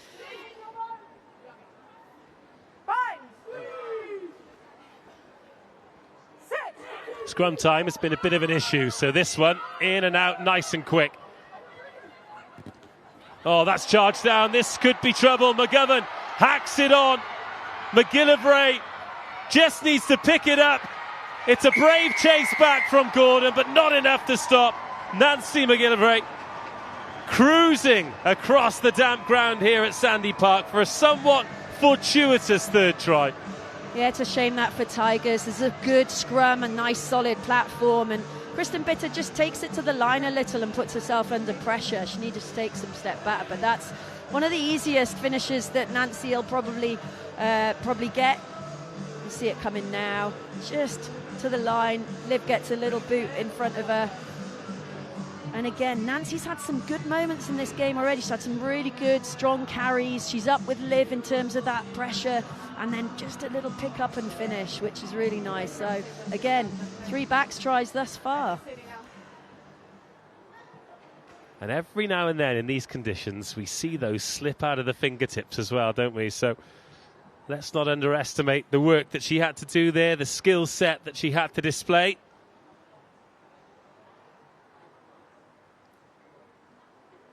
B: Scrum time has been a bit of an issue, so this one in and out nice and quick. That's charged down. This could be trouble. McGovern hacks it on. McGillivray just needs to pick it up. It's a brave chase back from Gordon, but not enough to stop Nancy McGillivray cruising across the damp ground here at Sandy Park for a somewhat fortuitous third try.
F: Yeah, it's a shame that for Tigers. There's a good scrum, a nice solid platform, and Kristen Bitter just takes it to the line a little and puts herself under pressure. She needed to take some step back, but that's one of the easiest finishes that Nancy will probably get. You see it coming now, just to the line. Liv gets a little boot in front of her, And again, Nancy's had some good moments in this game already. She's had some really good, strong carries. She's up with Liv in terms of that pressure. And then just a little pick up and finish, which is really nice. So, again, 3 backs tries thus far.
B: And every now and then in these conditions, we see those slip out of the fingertips as well, don't we? So let's not underestimate the work that she had to do there, the skill set that she had to display.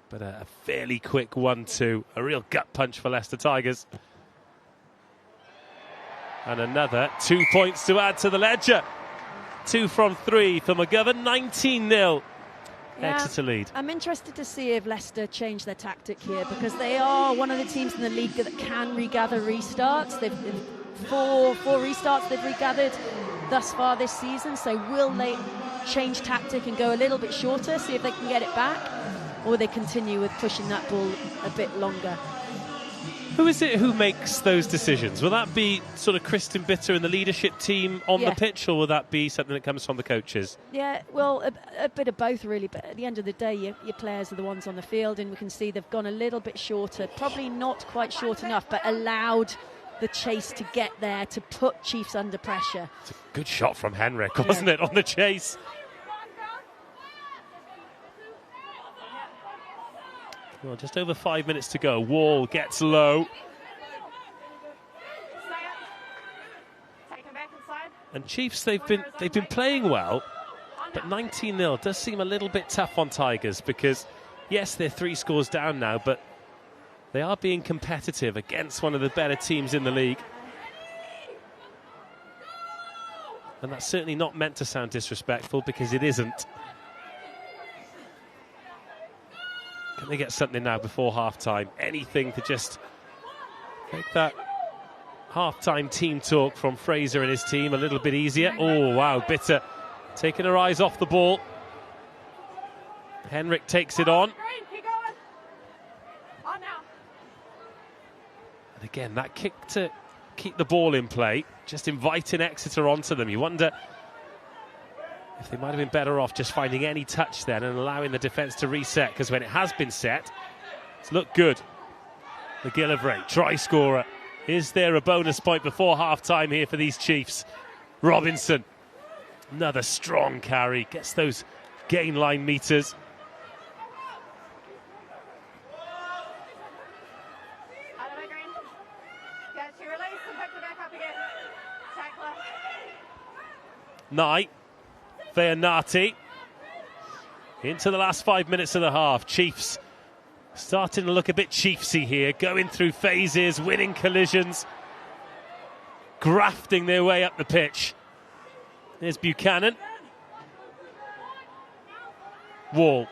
B: But a fairly quick 1-2, a real gut punch for Leicester Tigers. And another 2 points to add to the ledger. 2 from 3 for McGovern, 19-0.
F: Yeah,
B: Exeter lead.
F: I'm interested to see if Leicester change their tactic here, because they are one of the teams in the league that can regather restarts. They've four restarts they've regathered thus far this season. So will they change tactic and go a little bit shorter, see if they can get it back, or they continue with pushing that ball a bit longer?
B: Who is it who makes those decisions? Will that be sort of Kristen Bitter and the leadership team on the pitch, or will that be something that comes from the coaches?
F: Yeah, well, a bit of both, really. But at the end of the day, your players are the ones on the field, and we can see they've gone a little bit shorter, probably not quite short enough, but allowed the chase to get there to put Chiefs under pressure.
B: It's a good shot from Henrik, wasn't it, on the chase? Well, just over 5 minutes to go. Wall gets low. And Chiefs, they've been playing well, but 19-0 does seem a little bit tough on Tigers, because yes, they're 3 scores down now, but they are being competitive against one of the better teams in the league. And that's certainly not meant to sound disrespectful, because it isn't. Can they get something now before half-time? Anything to just make that half-time team talk from Fraser and his team a little bit easier. Oh, wow, Bitter taking her eyes off the ball. Henrik takes it on. And again, that kick to keep the ball in play, just inviting Exeter onto them. You wonder if they might have been better off just finding any touch then and allowing the defence to reset, because when it has been set, it's looked good. McGillivray, try scorer. Is there a bonus point before half-time here for these Chiefs? Robinson, another strong carry, gets those gain line meters. Knight, Feanati, into the last 5 minutes of the half. Chiefs starting to look a bit Chiefsy here, going through phases, winning collisions, grafting their way up the pitch. There's Buchanan. Wall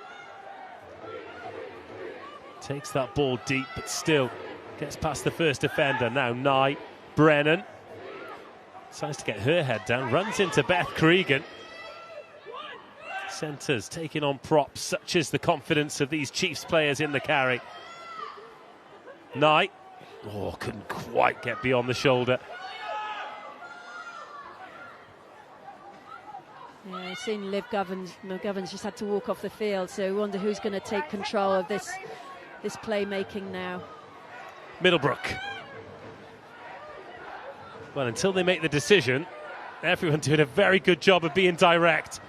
B: takes that ball deep, but still gets past the first defender. Now Nye, Brennan decides to get her head down, runs into Beth Cregan. Centres taking on props, such as the confidence of these Chiefs players in the carry. Knight, couldn't quite get beyond the shoulder.
F: Yeah, you've seen Liv McGovern's just had to walk off the field, so we wonder who's going to take control of this playmaking now.
B: Middlebrook. Well, until they make the decision, everyone doing a very good job of being direct.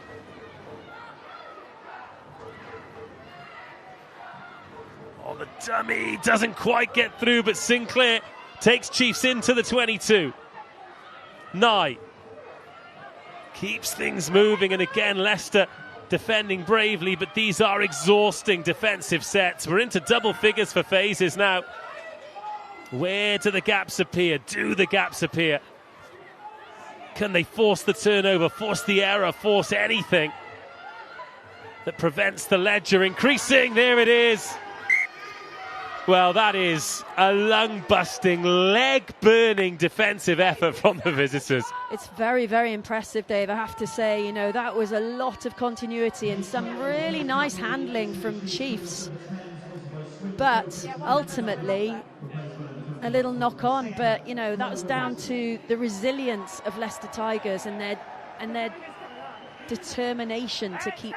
B: Oh, the dummy doesn't quite get through, but Sinclair takes Chiefs into the 22. Nye keeps things moving, and again Leicester defending bravely, but these are exhausting defensive sets. We're into double figures for phases now. Where do the gaps appear? Do the gaps appear? Can they force the turnover, force the error, force anything that prevents the ledger increasing? There it is. Well, that is a lung-busting, leg-burning defensive effort from the visitors.
F: It's very, very impressive, Dave. I have to say, you know, that was a lot of continuity and some really nice handling from Chiefs. But ultimately, a little knock-on. But, you know, that was down to the resilience of Leicester Tigers and their determination to keep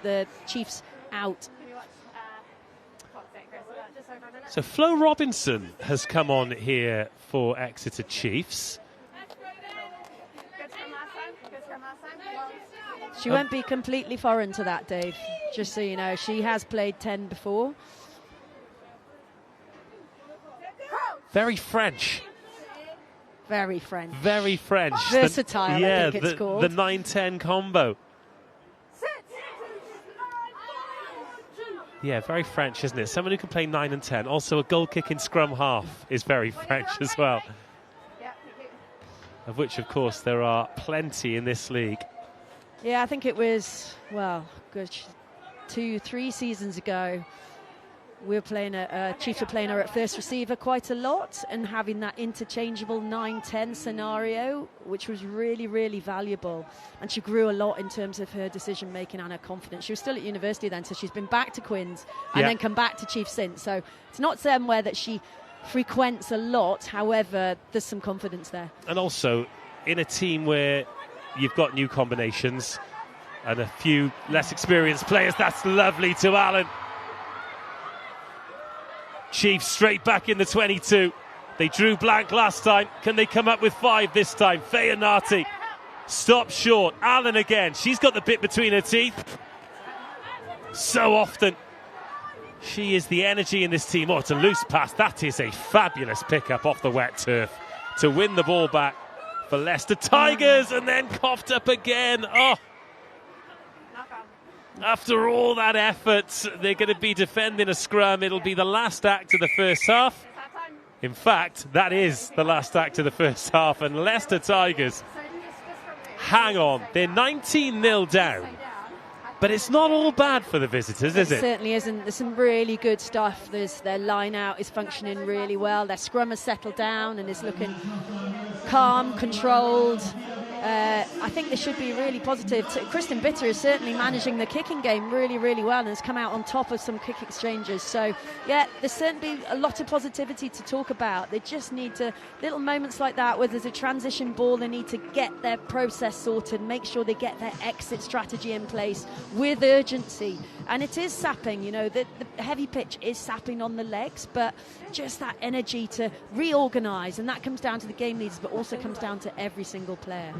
F: the Chiefs out.
G: Can you watch clock set, Chris? Just over a minute.
B: So Flo Robinson has come on here for Exeter Chiefs.
G: Good scrum last time. Good scrum last time.
F: She won't be completely foreign to that, Dave. Just so you know, she has played 10 before.
B: Very French.
F: Very French.
B: Very French.
F: Versatile, I think it's called.
B: The 9-10 combo. Yeah, very French, isn't it? Someone who can play 9 and 10. Also, a goal kick in scrum half is very French as well.
G: Yeah, thank you.
B: Of which, of course, there are plenty in this league.
F: Yeah, I think it was, well, good, 2-3 seasons ago. We were playing Chiefs were playing her at first receiver quite a lot and having that interchangeable 9-10 scenario, which was really, really valuable. And she grew a lot in terms of her decision making and her confidence. She was still at university then, so she's been back to Quins and then come back to Chiefs since. So it's not somewhere that she frequents a lot. However, there's some confidence there.
B: And also, in a team where you've got new combinations and a few less experienced players, that's lovely to Allen. Chiefs straight back in the 22. They drew blank last time. Can they come up with 5 this time? Fayanati stops short. Allen again. She's got the bit between her teeth. So often. She is the energy in this team. Oh, it's a loose pass. That is a fabulous pickup off the wet turf to win the ball back for Leicester Tigers, and then coughed up again. Oh. After all that effort, they're going to be defending a scrum. It'll be the last act of the first half. In fact, that is the last act of the first half. And Leicester Tigers, hang on, they're 19-0 down. But it's not all bad for the visitors, is it?
F: It certainly isn't. There's some really good stuff. Their line out is functioning really well. Their scrum has settled down and is looking calm, controlled. I think this should be really positive. Kristen Bitter is certainly managing the kicking game really, really well and has come out on top of some kick exchanges. So, yeah, there's certainly a lot of positivity to talk about. They just need to, little moments like that where there's a transition ball, they need to get their process sorted, make sure they get their exit strategy in place with urgency. And it is sapping, you know, the heavy pitch is sapping on the legs, but just that energy to reorganise, and that comes down to the game leaders, but also comes down to every single player.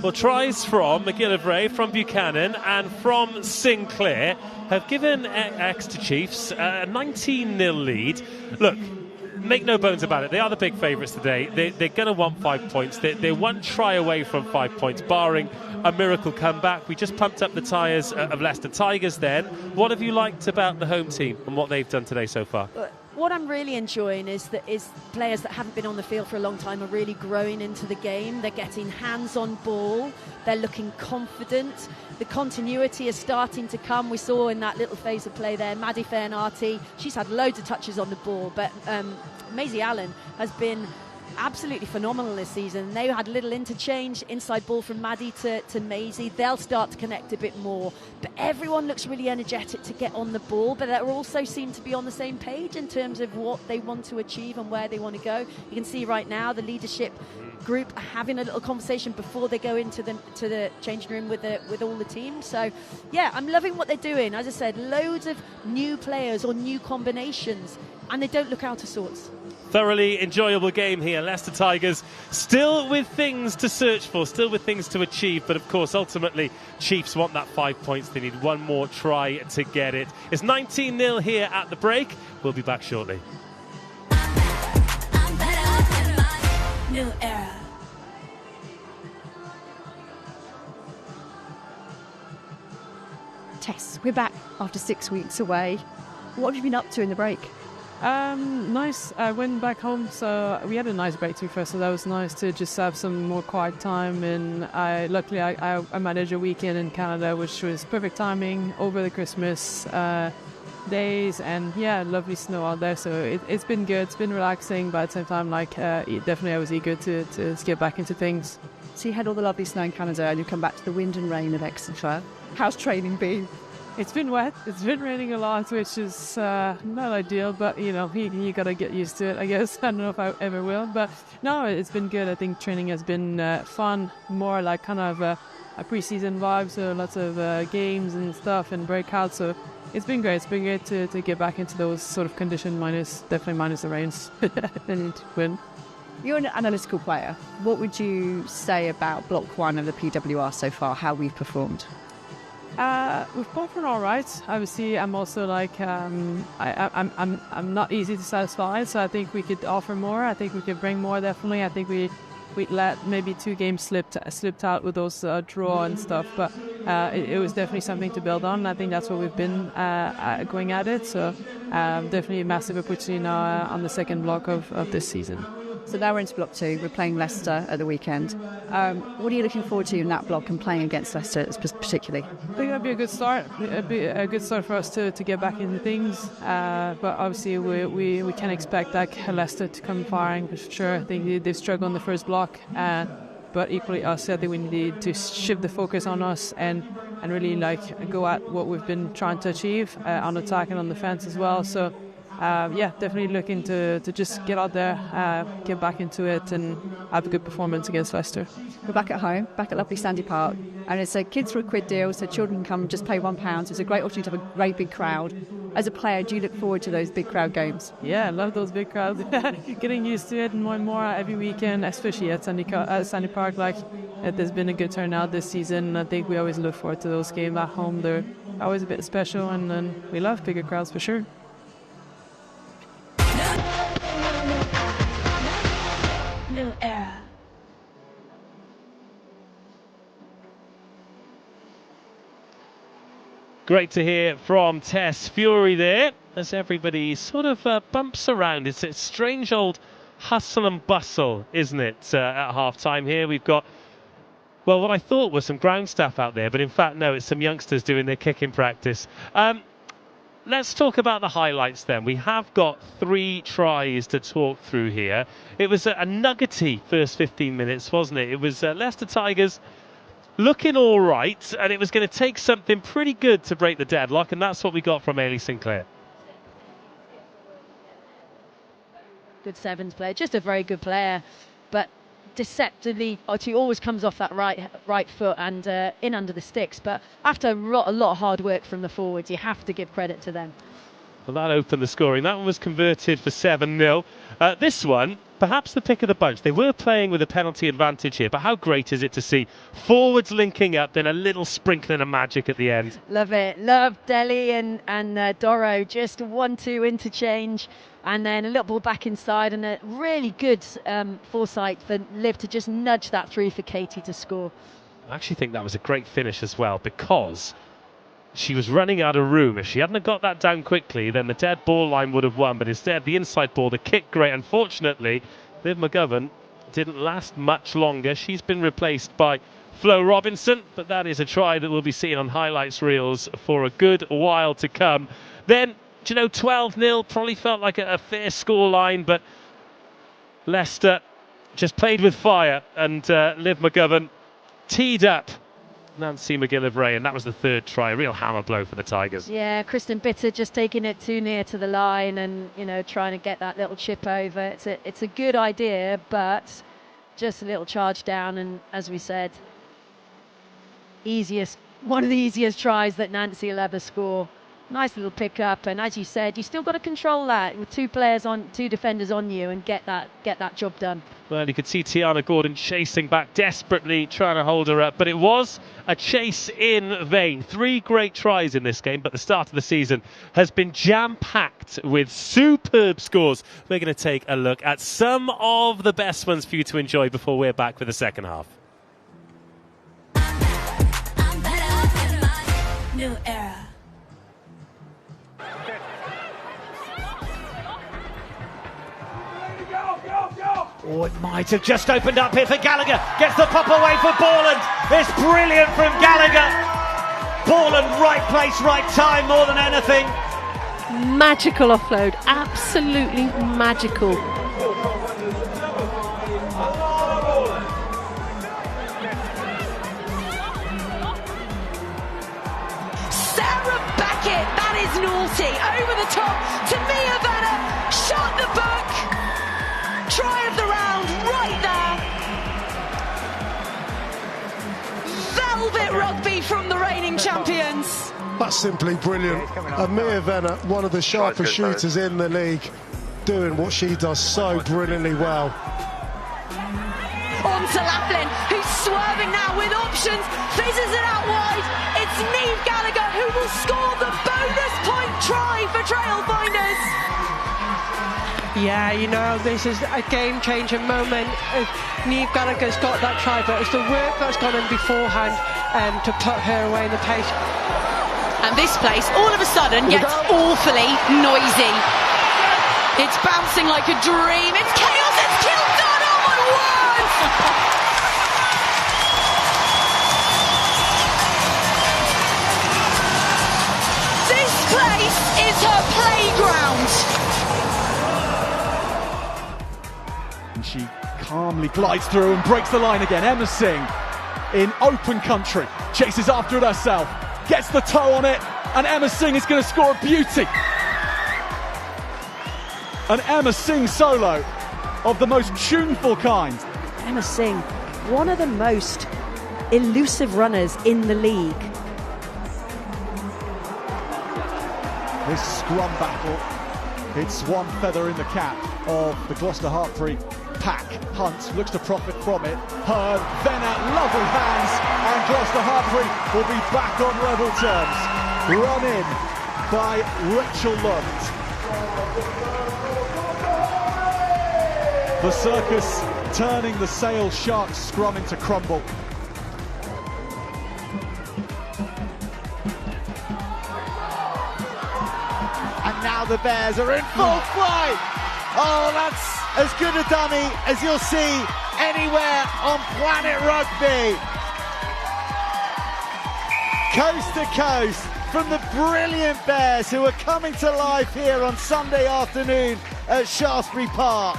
B: Well, tries from McGillivray, from Buchanan and from Sinclair have given Exeter Chiefs a 19-0 lead. Look, make no bones about it, they are the big favourites today. They're going to want 5 points. They're one try away from 5 points, barring a miracle comeback. We just pumped up the tyres of Leicester Tigers then. What have you liked about the home team and what they've done today so far?
F: What I'm really enjoying is players that haven't been on the field for a long time are really growing into the game. They're getting hands on ball. They're looking confident. The continuity is starting to come. We saw in that little phase of play there, Maddie Fayanati, she's had loads of touches on the ball, but Maisie Allen has been absolutely phenomenal this season. They had a little interchange, inside ball from Maddie to Maisie. They'll start to connect a bit more. But everyone looks really energetic to get on the ball, but they also seem to be on the same page in terms of what they want to achieve and where they want to go. You can see right now the leadership group are having a little conversation before they go into the changing room with all the teams. So, yeah, I'm loving what they're doing. As I said, loads of new players or new combinations, and they don't look out of sorts.
B: Thoroughly enjoyable game here. Leicester Tigers still with things to search for, still with things to achieve, but of course ultimately Chiefs want that 5 points. They need one more try to get it. It's 19-0 here at the break. We'll be back shortly.
A: I'm better in my new era.
H: Tess, we're back after 6 weeks away. What have you been up to in the break?
I: Nice. I went back home, so we had a nice break to be fair, so that was nice to just have some more quiet time. And luckily I managed a weekend in Canada, which was perfect timing over the Christmas days, and yeah, lovely snow out there, so it's been good. It's been relaxing, but at the same time, definitely I was eager to get back into things.
H: So you had all the lovely snow in Canada and you come back to the wind and rain of Exeter. How's training been?
I: It's been wet. It's been raining a lot, which is not ideal, but you got to get used to it, I guess. I don't know if I ever will, but no, it's been good. I think training has been fun, more like kind of pre-season vibes, so lots of games and stuff and breakouts. So it's been great. It's been great to get back into those sort of conditions, definitely minus the rains, and to win.
H: You're an analytical player. What would you say about Block 1 of the PWR so far, how we've performed?
I: We've performed all right. Obviously, I'm also like I'm not easy to satisfy, so I think we could offer more. I think we could bring more. Definitely, I think we let maybe 2 games slipped out with those draw and stuff, but it was definitely something to build on. I think that's what we've been going at it. So definitely a massive opportunity now on the second block of this season.
H: So now we're into Block 2. We're playing Leicester at the weekend. What are you looking forward to in that block and playing against Leicester particularly?
I: I think that'd be a good start. It'd be a good start for us to get back into things. But obviously we can expect like Leicester to come firing for sure. I think they've struggled in the first block. But equally us, I think we need to shift the focus on us and really like go at what we've been trying to achieve on attack and on defence as well. So definitely looking to just get out there, get back into it and have a good performance against Leicester.
H: We're back at home, back at lovely Sandy Park, and it's a kids for a quid deal, so children can come just pay £1. So it's a great opportunity to have a great big crowd. As a player, do you look forward to those big crowd games?
I: Yeah, I love those big crowds. Getting used to it more and more every weekend, especially at Sandy Park. Like, there's been a good turnout this season. I think we always look forward to those games at home. They're always a bit special, and we love bigger crowds for sure.
A: New era.
B: Great to hear from Tess Fury there, as everybody sort of bumps around. It's a strange old hustle and bustle, isn't it, at half-time here. We've got, well, what I thought was some ground staff out there, but in fact, no, it's some youngsters doing their kicking practice. Let's talk about the highlights then. We have got 3 tries to talk through here. It was a nuggety first 15 minutes, wasn't it? It was Leicester Tigers looking all right, and it was going to take something pretty good to break the deadlock, and that's what we got from Ailey Sinclair.
F: Good sevens player, just a very good player, but deceptively, she always comes off that right foot and in under the sticks. But after a lot of hard work from the forwards, you have to give credit to them.
B: Well, that opened the scoring. That one was converted for 7-0. This one, perhaps the pick of the bunch. They were playing with a penalty advantage here, but how great is it to see forwards linking up, then a little sprinkling of magic at the end.
F: Love it. Love Delhi and Doro, just 1-2 interchange, and then a little ball back inside, and a really good foresight for Liv to just nudge that through for Katie to score.
B: I actually think that was a great finish as well, because she was running out of room. If she hadn't got that down quickly, then the dead ball line would have won. But instead, the inside ball, the kick, great. Unfortunately, Liv McGovern didn't last much longer. She's been replaced by Flo Robinson, but that is a try that we'll be seeing on highlights reels for a good while to come. Then, 12-0 probably felt like a fair score line, but Leicester just played with fire, and Liv McGovern teed up Nancy McGillivray, and that was the 3rd try. A real hammer blow for the Tigers.
F: Yeah, Kristen Bitter just taking it too near to the line and, trying to get that little chip over. It's a good idea, but just a little charge down, and as we said, one of the easiest tries that Nancy will ever score. Nice little pick up, and as you said, you still got to control that with 2 defenders on you and get that job done.
B: Well, you could see Tiana Gordon chasing back desperately, trying to hold her up, but it was a chase in vain. 3 great tries in this game, but the start of the season has been jam-packed with superb scores. We're going to take a look at some of the best ones for you to enjoy before we're back for the second half.
A: New era.
J: Oh, it might have just opened up here for Gallagher. Gets the pop away for Borland. It's brilliant from Gallagher. Borland, right place, right time more than anything.
K: Magical offload. Absolutely magical.
A: Sarah Beckett, that is naughty. Over the top to Mia Vanna. Shot the book. Try of the round right there.
L: That's simply brilliant. Amir Venner, one of the sharpest shooters in the league, doing what she does so brilliantly well.
A: On to Laughlin, who's swerving now with options, fizzes it out wide. It's Niamh Gallagher who will score the bonus point try for Trailfinders.
K: Yeah, you know, this is a game-changing moment. Niamh Gallagher's got that try, but it's the work that's gone in beforehand to put her away in the pace.
A: And this place, all of a sudden, gets awfully noisy. It's bouncing like a dream. It's chaos. It's Kildon all at once. This place is her playground.
C: And she calmly glides through and breaks the line again. Emma Singh in open country, chases after it herself, gets the toe on it, and Emma Singh is going to score a beauty. An Emma Singh solo of the most tuneful kind.
F: Emma Singh, one of the most elusive runners in the league.
C: This scrum battle, it's one feather in the cap of the Gloucester Hartpury pack. Hunt looks to profit from it. Hearn, Venner, lovely hands, and Gloucester Hartpury will be back on level terms. Run in by Rachel Lund. The circus turning the Sale Sharks scrum into crumble.
J: And now the Bears are in full flight. Oh, that's as good a dummy as you'll see anywhere on Planet Rugby. Coast to coast from the brilliant Bears who are coming to life here on Sunday afternoon at Shaftesbury Park.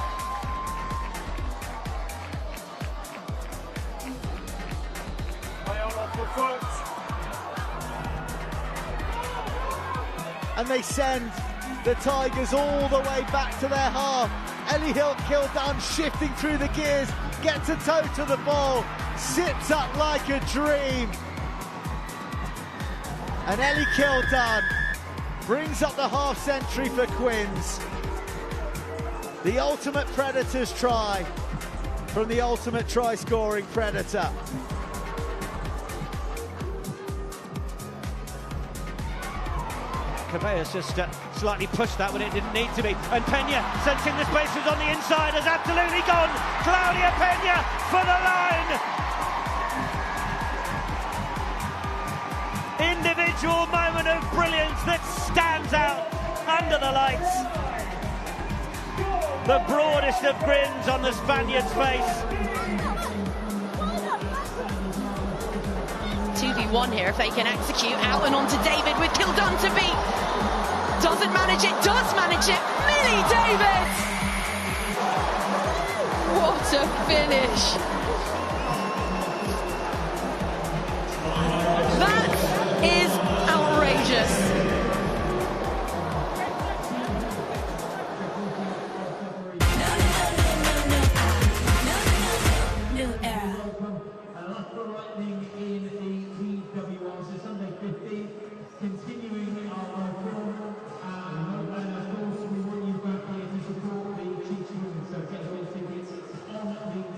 J: And they send the Tigers all the way back to their half. Ellie Hilt-Kildun shifting through the gears, gets a toe to the ball, sits up like a dream. And Ellie Kildun brings up the half century for Quins. The ultimate Predators try from the ultimate try scoring Predator. Cabeas just slightly pushed that when it didn't need to be. And Pena, sensing the spaces on the inside, has absolutely gone. Claudia Pena for the line. Individual moment of brilliance that stands out under the lights. The broadest of grins on the Spaniard's face.
A: 2v1 here if they can execute. Out and on to David with Kildun to beat. Doesn't manage it, does manage it. Millie David! What a finish. That is outrageous.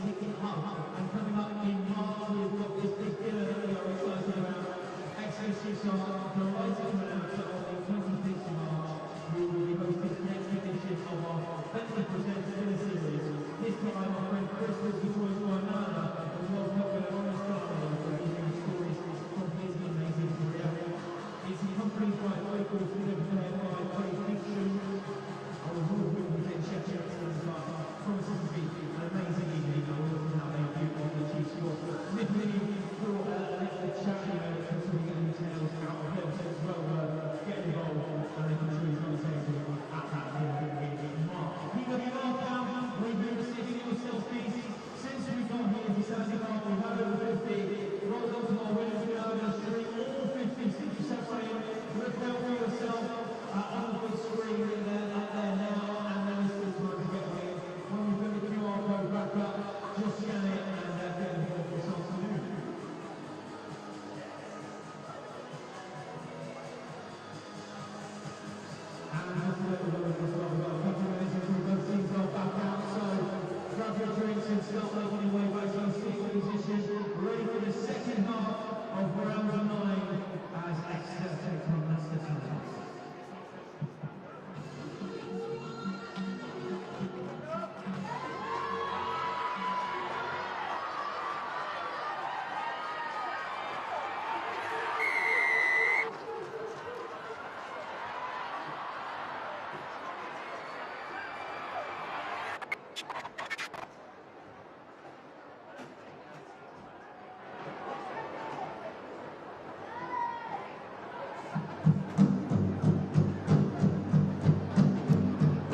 M: Ticket Hub.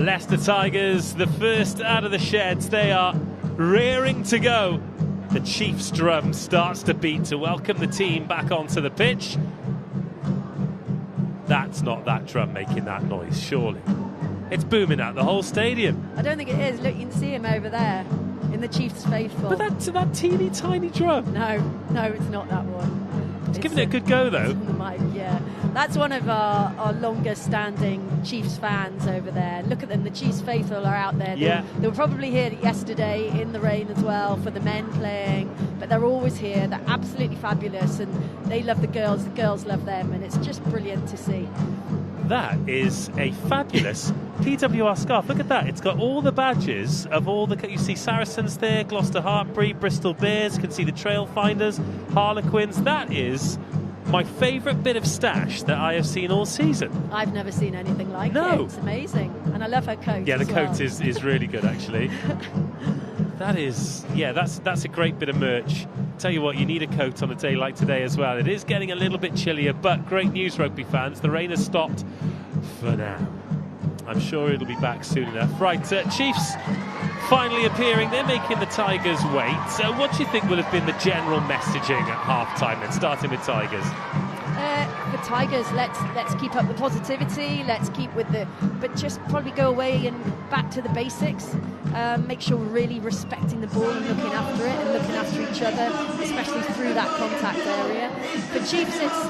B: Leicester Tigers, the first out of the sheds. They are rearing to go. The Chiefs drum starts to beat to welcome the team back onto the pitch. That's not that drum making that noise, surely. It's booming out the whole stadium.
F: I don't think it is. Look, you can see him over there in the Chiefs faithful.
B: But that's that teeny tiny drum.
F: No, it's not that one.
B: It's giving it a good go, though.
F: On the mic, yeah. That's one of our longest standing Chiefs fans over there. Look at them, the Chiefs faithful are out there.
B: Yeah.
F: They were probably here yesterday in the rain as well for the men playing, but they're always here. They're absolutely fabulous, and they love the girls love them, and it's just brilliant to see.
B: That is a fabulous PWR scarf. Look at that. It's got all the badges of all the... You see Saracens there, Gloucester Hartpury, Bristol Bears. You can see the Trail Finders, Harlequins. That is my favourite bit of stash that I have seen all season.
F: I've never seen anything like it. It's amazing. And I love her coat.
B: Yeah, the coat
F: well.
B: is really good, actually. That is... Yeah, that's a great bit of merch. Tell you what, you need a coat on a day like today as well. It is getting a little bit chillier, but great news, rugby fans. The rain has stopped for now. I'm sure it'll be back soon enough. Right, Chiefs finally appearing. They're making the Tigers wait. What do you think will have been the general messaging at half-time then, starting with Tigers?
F: The Tigers, let's keep up the positivity, let's keep with the... But just probably go away and back to the basics. Make sure we're really respecting the ball and looking after it and looking after each other, especially through that contact area. For Chiefs, it's,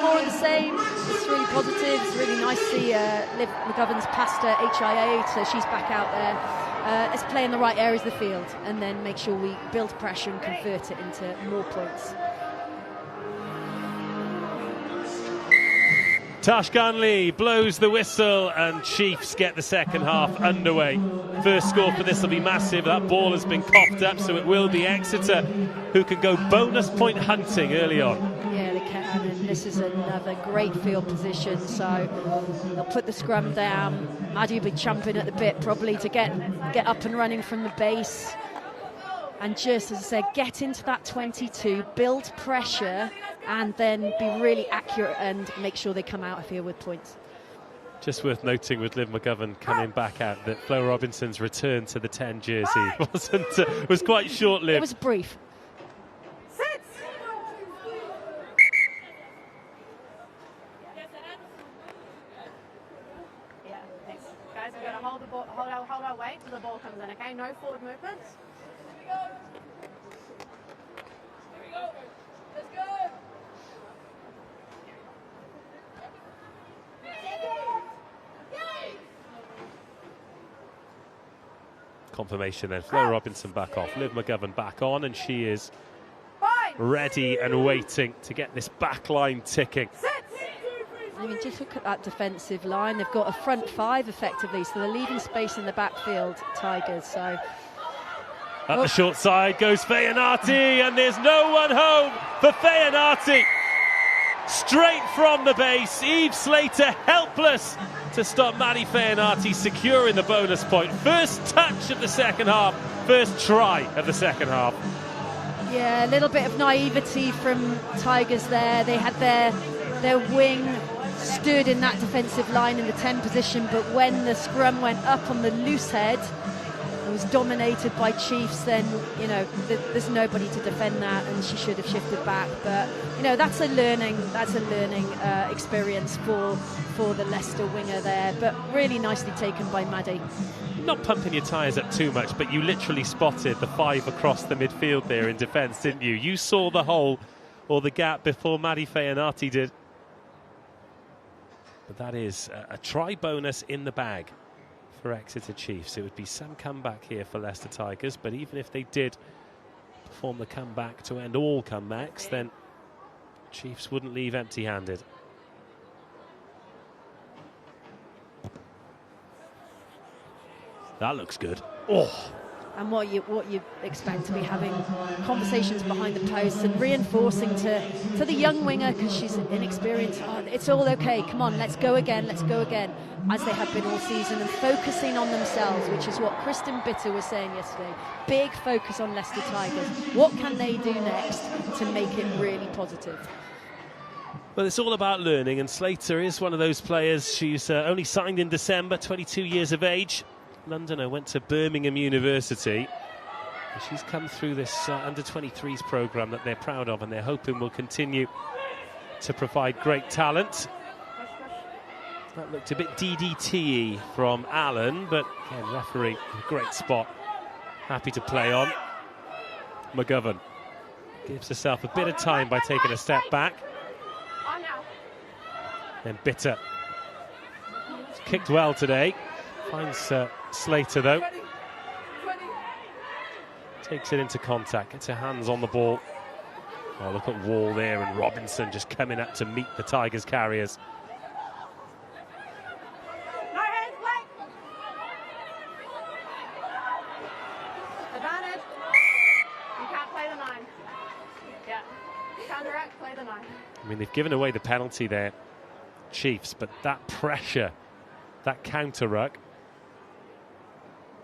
F: more of the same. It's really positive. It's really nice to see Liv McGovern's passed her HIA, so she's back out there. Let's play in the right areas of the field and then make sure we build pressure and convert it into more points.
B: Tash Ganley blows the whistle and Chiefs get the second half underway. First score for this will be massive. That ball has been coughed up, so it will be Exeter who can go bonus point hunting early on.
F: Yeah, they can, and this is another great field position, so they'll put the scrum down. Maddie will be champing at the bit probably to get up and running from the base. And just, as I said, get into that 22, build pressure, and then be really accurate and make sure they come out of here with points.
B: Just worth noting with Liv McGovern coming back out that Flo Robinson's return to the 10 jersey was quite short-lived.
F: It was brief.
G: Sit! Yeah, thanks. Guys, we're going to hold the ball, hold our weight till the ball comes in, okay? No forward movements.
B: Confirmation then. Flo Robinson back off. Liv McGovern back on, and she is ready and waiting to get this back line ticking.
F: I mean, just look at that defensive line. They've got a front five effectively, so they're leaving space in the backfield, Tigers. So
B: Up the short side goes Feyanati, and there's no one home for Feyanati. Straight from the base, Eve Slater helpless to stop Maddie Feyanati securing the bonus point. First touch of the second half, first try of the second half.
F: Yeah, a little bit of naivety from Tigers there. They had their wing stood in that defensive line in the 10 position, but when the scrum went up on the loose head, it was dominated by Chiefs, then, there's nobody to defend that, and she should have shifted back. But, that's a learning experience for the Leicester winger there, but really nicely taken by Maddie.
B: Not pumping your tyres up too much, but you literally spotted the 5 across the midfield there in defence, didn't you? You saw the hole or the gap before Maddie Feyanati did. But that is a try bonus in the bag for Exeter Chiefs. It would be some comeback here for Leicester Tigers, but even if they did perform the comeback to end all comebacks, then Chiefs wouldn't leave empty-handed. That looks good. Oh!
F: And what you expect to be having conversations behind the posts and reinforcing to the young winger, because she's inexperienced. Oh, it's all okay, come on, let's go again, as they have been all season, and focusing on themselves, which is what Kristen Bitter was saying yesterday. Big focus on Leicester Tigers. What can they do next to make it really positive?
B: Well, it's all about learning, and Slater is one of those players. She's only signed in December, 22 years of age. Londoner, went to Birmingham University. And she's come through this under-23s programme that they're proud of, and they're hoping will continue to provide great talent. That looked a bit DDT-y from Allen, but again, referee, a great spot. Happy to play on. McGovern gives herself a bit of time by taking a step back. Then Bitter. Kicked well today. Finds Slater though. Takes it into contact, gets her hands on the ball. Oh, look at Wall there, and Robinson just coming up to meet the Tigers carriers.
G: Advantage. You can't play the 9. Yeah. Counteract, play the 9.
B: I mean, they've given away the penalty there, Chiefs, but that pressure, that counter-ruck,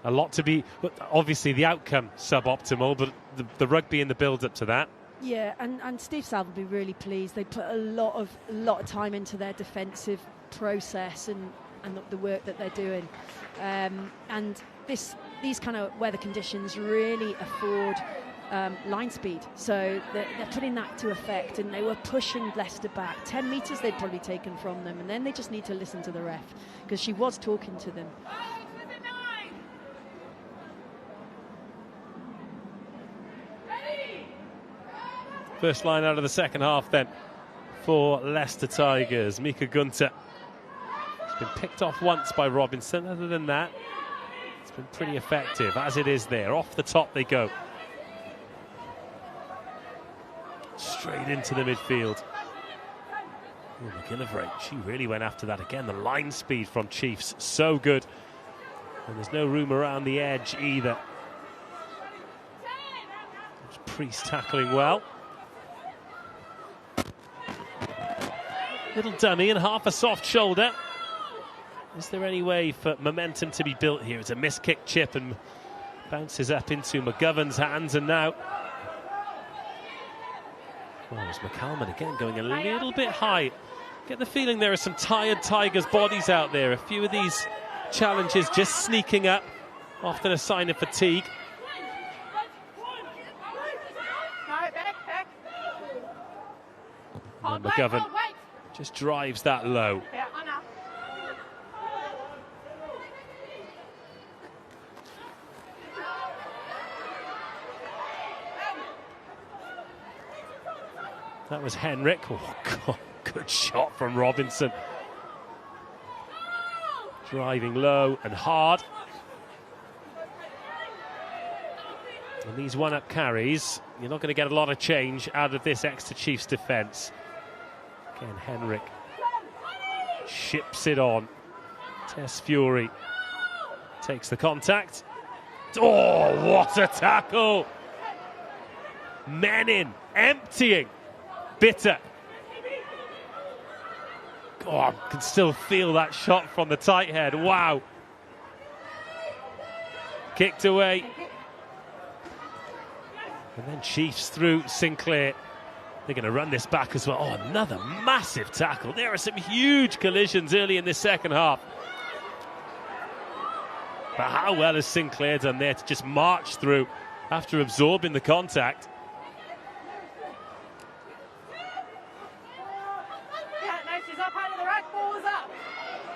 B: a lot to be, obviously the outcome suboptimal, but the rugby and the build-up to that.
F: Yeah, and Steve South will be really pleased. They put a lot of time into their defensive process and the work that they're doing. And these kind of weather conditions really afford line speed. So they're putting that to effect, and they were pushing Leicester back. 10 metres they'd probably taken from them, and then they just need to listen to the ref, because she was talking to them.
B: First line out of the second half then for Leicester Tigers. Mika Gunter. It's been picked off once by Robinson. Other than that, it's been pretty effective as it is there. Off the top they go. Straight into the midfield. Oh, McGillivray, she really went after that again. The line speed from Chiefs, so good. And there's no room around the edge either. Priest tackling well. Little dummy and half a soft shoulder. Is there any way for momentum to be built here? It's a miss-kick chip and bounces up into McGovern's hands, and now... Well, it's McCalman again going a little bit high. Get the feeling there are some tired Tigers bodies out there. A few of these challenges just sneaking up, often a sign of fatigue. And McGovern just drives that low. That was Henrik. Oh, God, good shot from Robinson. Driving low and hard. And these one-up carries, you're not going to get a lot of change out of this Exeter Chiefs defence. Again, Henrik ships it on. Tess Fury takes the contact. Oh, what a tackle! Menin emptying. Bitter. Oh, I can still feel that shot from the tight head. Wow. Kicked away. And then Chiefs through Sinclair. They're going to run this back as well. Oh, another massive tackle. There are some huge collisions early in the second half. But how well has Sinclair done there to just march through after absorbing the contact?
G: Yeah, no, she's up under the rack, ball's up.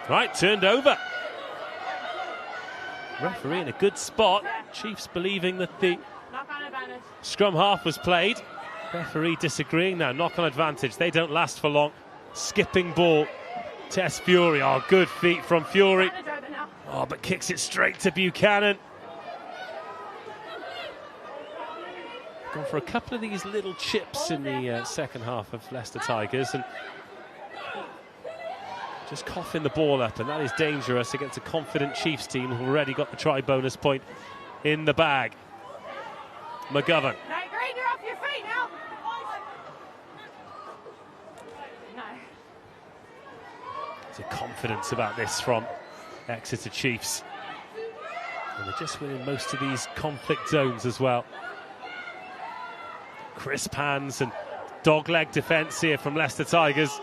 B: Right, turned over. Referee in a good spot. Chiefs believing that the scrum half was played. Referee disagreeing now. Knock on advantage. They don't last for long. Skipping ball. Tess Fury. Oh, good feet from Fury. Oh, but kicks it straight to Buchanan. Gone for a couple of these little chips in the second half of Leicester Tigers, and just coughing the ball up, and that is dangerous against a confident Chiefs team who've already got the try bonus point in the bag. McGovern.
G: No, Green, you're off your feet now. No.
B: There's a confidence about this from Exeter Chiefs. And they're just winning most of these conflict zones as well. Crisp hands and dogleg defence here from Leicester Tigers.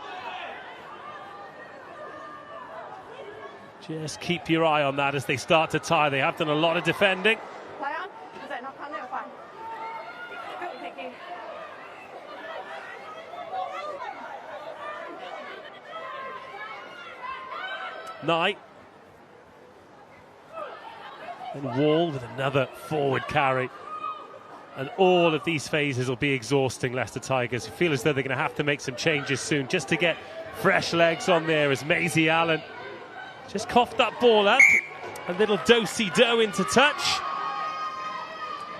B: Just keep your eye on that as they start to tie. They have done a lot of defending.
G: Play on. Is it not on? Fine. Good thinking.
B: Knight. And Wall with another forward carry. And all of these phases will be exhausting Leicester Tigers, who feel as though they're going to have to make some changes soon just to get fresh legs on there as Maisie Allen just coughed that ball up. A little do-si-do into touch.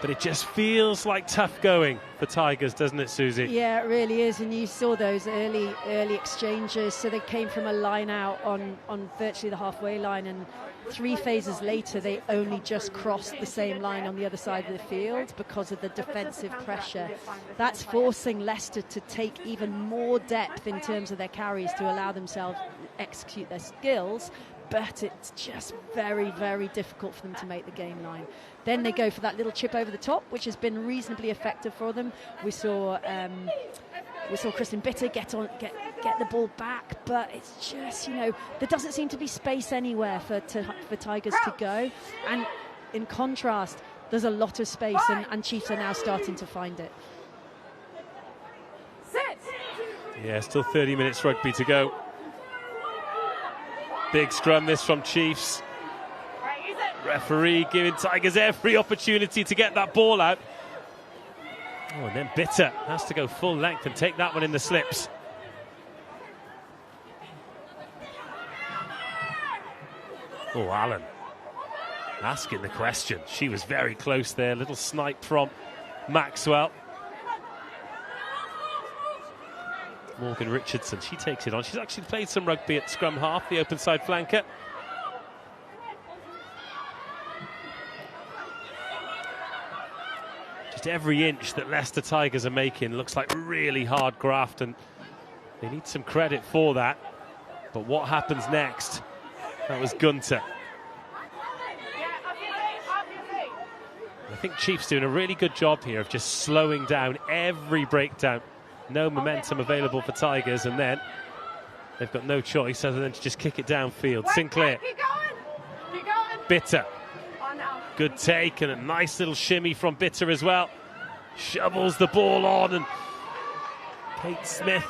B: But it just feels like tough going for Tigers, doesn't it, Susie?
F: Yeah, it really is. And you saw those early exchanges. So they came from a line out on virtually the halfway line, and 3 phases later they only just crossed the same line on the other side of the field because of the defensive pressure. That's forcing Leicester to take even more depth in terms of their carries to allow themselves to execute their skills. But it's just very, very difficult for them to make the game line. Then they go for that little chip over the top, which has been reasonably effective for them. We saw Kristen Bitter get the ball back, but it's just, you know, there doesn't seem to be space anywhere for Tigers to go. And in contrast, there's a lot of space, and Chiefs are now starting to find it.
G: Sit.
B: Yeah, still 30 minutes rugby to go. Big scrum this from Chiefs. Referee giving Tigers every opportunity to get that ball out. Oh, and then Bitter has to go full length and take that one in the slips. Oh, Allen asking the question. She was very close there. Little snipe from Maxwell. Morgan Richardson, she takes it on. She's actually played some rugby at scrum half, the open side flanker. Just every inch that Leicester Tigers are making looks like really hard graft, and they need some credit for that. But what happens next? That was Gunter. I think Chiefs doing a really good job here of just slowing down every breakdown. No momentum available for Tigers, and then they've got no choice other than to just kick it downfield. Sinclair.
G: Keep going. Keep going.
B: Bitter.
G: On now.
B: Good take, and a nice little shimmy from Bitter as well. Shovels the ball on, and Kate Smith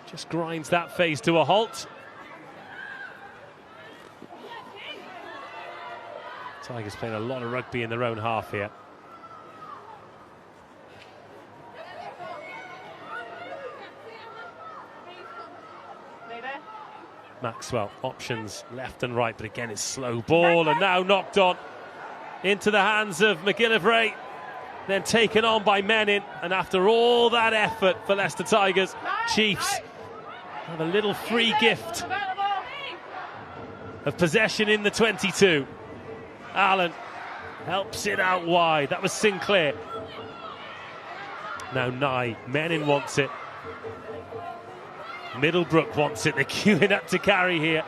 B: just grinds that phase to a halt. Tigers playing a lot of rugby in their own half here. Maxwell, options left and right, but again it's slow ball, and now knocked on into the hands of McGillivray, then taken on by Menin. And after all that effort for Leicester Tigers, Chiefs have a little free gift of possession in the 22. Allen helps it out wide. That was Sinclair. Now Nye. Menin wants it. Middlebrook wants it. They're queuing up to carry here,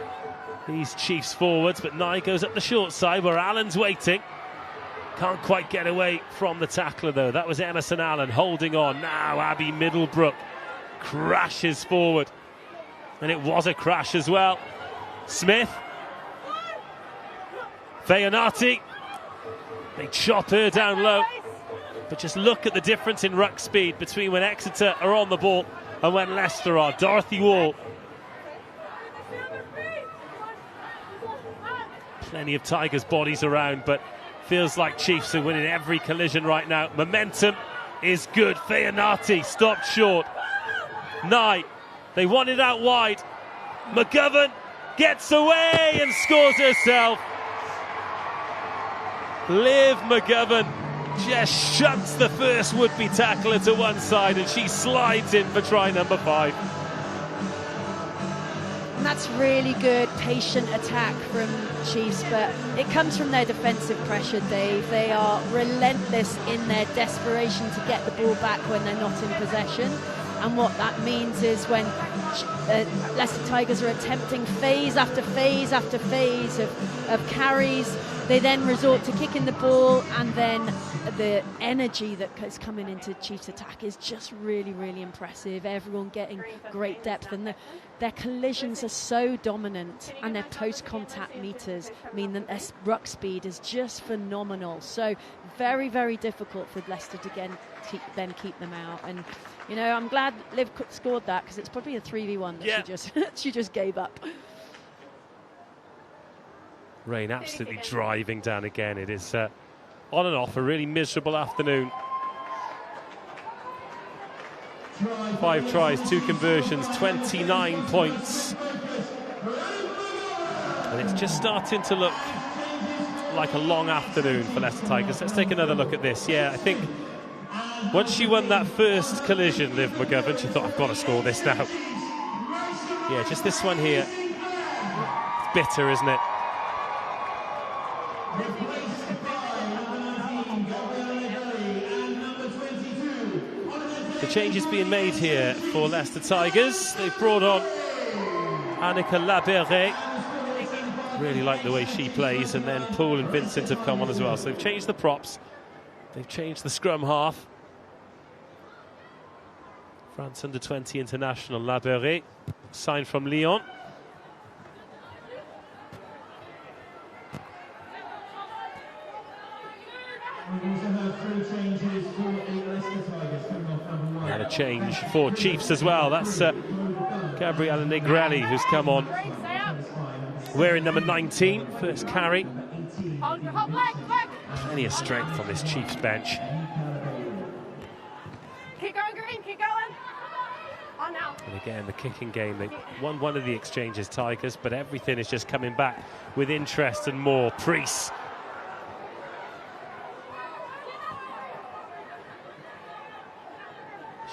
B: these Chiefs forwards, but Nye goes up the short side where Allen's waiting. Can't quite get away from the tackler though. That was Emerson Allen holding on. Now Abby Middlebrook crashes forward, and it was a crash as well. Smith, Feonati, they chop her down low, but just look at the difference in ruck speed between when Exeter are on the ball and when Leicester are. Dorothy Wall. Plenty of Tigers bodies around, but feels like Chiefs are winning every collision right now. Momentum is good. Feonati stopped short. Nye, they want it out wide. McGovern gets away and scores herself. Liv McGovern just shuts the first would-be tackler to one side, and she slides in for try number 5.
F: And that's really good, patient attack from Chiefs, but it comes from their defensive pressure, Dave. They are relentless in their desperation to get the ball back when they're not in possession. And what that means is when Leicester Tigers are attempting phase after phase after phase of carries, they then resort to kicking the ball, and then the energy that is coming into Chiefs attack is just really, really impressive. Everyone getting great depth, and their collisions are so dominant, and their post-contact meters mean that their ruck speed is just phenomenal. So very, very difficult for Leicester to keep them out. And you know, I'm glad Liv scored that, because it's probably a 3v1 that she just gave up.
B: Rain absolutely driving down again. It is on and off a really miserable afternoon. 5 tries, 2 conversions, 29 points. And it's just starting to look like a long afternoon for Leicester Tigers. Let's take another look at this. Yeah, I think once she won that first collision, Liv McGovern, she thought, I've got to score this now. Yeah, just this one here. It's bitter, isn't it? The changes being made here for Leicester Tigers. They've brought on Annika Laberet. Really like the way she plays, and then Poole and Vincent have come on as well. So they've changed the props. They've changed the scrum half. France under-20 international Laberet, signed from Lyon. And a change for Chiefs as well. That's Gabriella Negrelli, who's come on wearing number 19, first carry. Plenty of strength on this Chiefs bench.
G: Keep going, Green, keep going. On now.
B: And again, the kicking game, they won one of the exchanges, Tigers, but everything is just coming back with interest and more. Priest.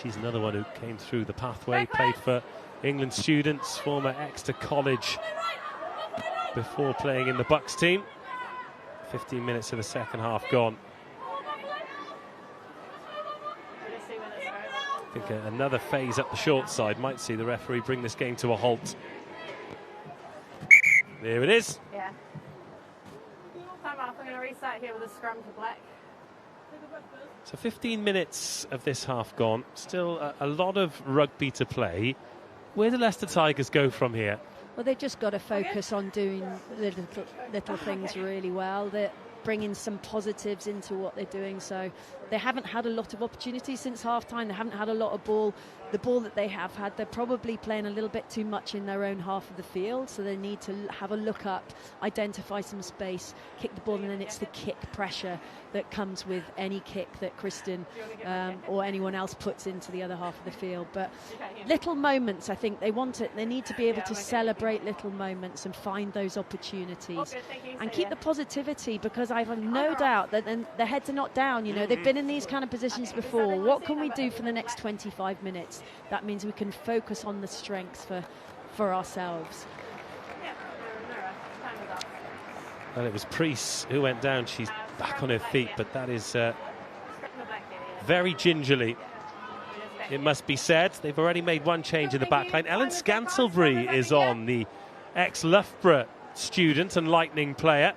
B: She's another one who came through the pathway, played for England students, former Exeter College, before playing in the Bucks team. 15 minutes of the second half gone. I think another phase up the short side might see the referee bring this game to a halt. There it is.
G: Yeah. Time off. I'm going to reset here with a scrum to black.
B: So 15 minutes of this half gone. Still a lot of rugby to play. Where do Leicester Tigers go from here?
F: Well, they've just got to focus on doing the little things really well. They're bringing some positives into what they're doing. So they haven't had a lot of opportunities since half-time. They haven't had a lot of ball. The ball that they have had, they're probably playing a little bit too much in their own half of the field. So they need to have a look up, identify some space, kick the ball, and then it's the kick pressure that comes with any kick that Kristen or anyone else puts into the other half of the field. But little moments, I think they want it. They need to be able to celebrate little moments and find those opportunities and keep the positivity, because I have no doubt that their heads are not down. You know, they've been in these kind of positions before. What can we do for the next 25 minutes? That means we can focus on the strengths for ourselves.
B: Well, it was Priest who went down. She's back on her feet, but that is very gingerly, it must be said. They've already made one change in the back line. Ellen Scantlebury is on, the ex-Loughborough student and Lightning player.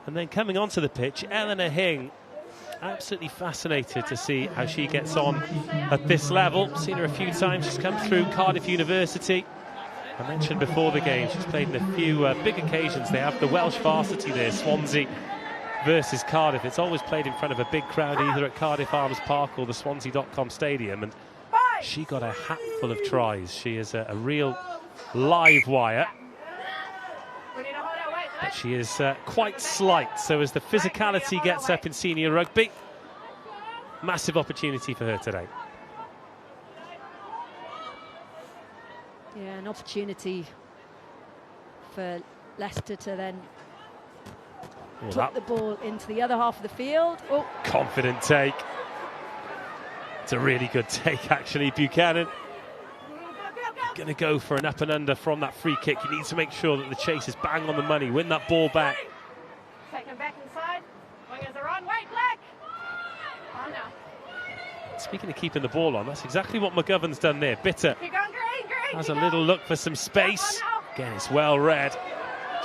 B: And then coming onto the pitch, Eleanor Hing. Absolutely fascinated to see how she gets on at this level. Seen her a few times. She's come through Cardiff University. I mentioned before the game, she's played in a few big occasions. They have the Welsh varsity there, Swansea versus Cardiff. It's always played in front of a big crowd, either at Cardiff Arms Park or the Swansea.com stadium. And she got a hatful of tries. She is a real live wire. But she is quite slight, so as the physicality gets up in senior rugby, massive opportunity for her today.
F: Yeah, an opportunity for Leicester to then put the ball into the other half of the field. Oh.
B: Confident take. It's a really good take, actually, Buchanan. Going to go for an up and under from that free kick. He needs to make sure that the chase is bang on the money. Win that ball back.
G: Take him back inside. Wingers are on. Wait, Black. On now.
B: Speaking of keeping the ball on, that's exactly what McGovern's done there. Bitter
G: Keep going, Green,
B: has a little look for some space. Again, it's well read.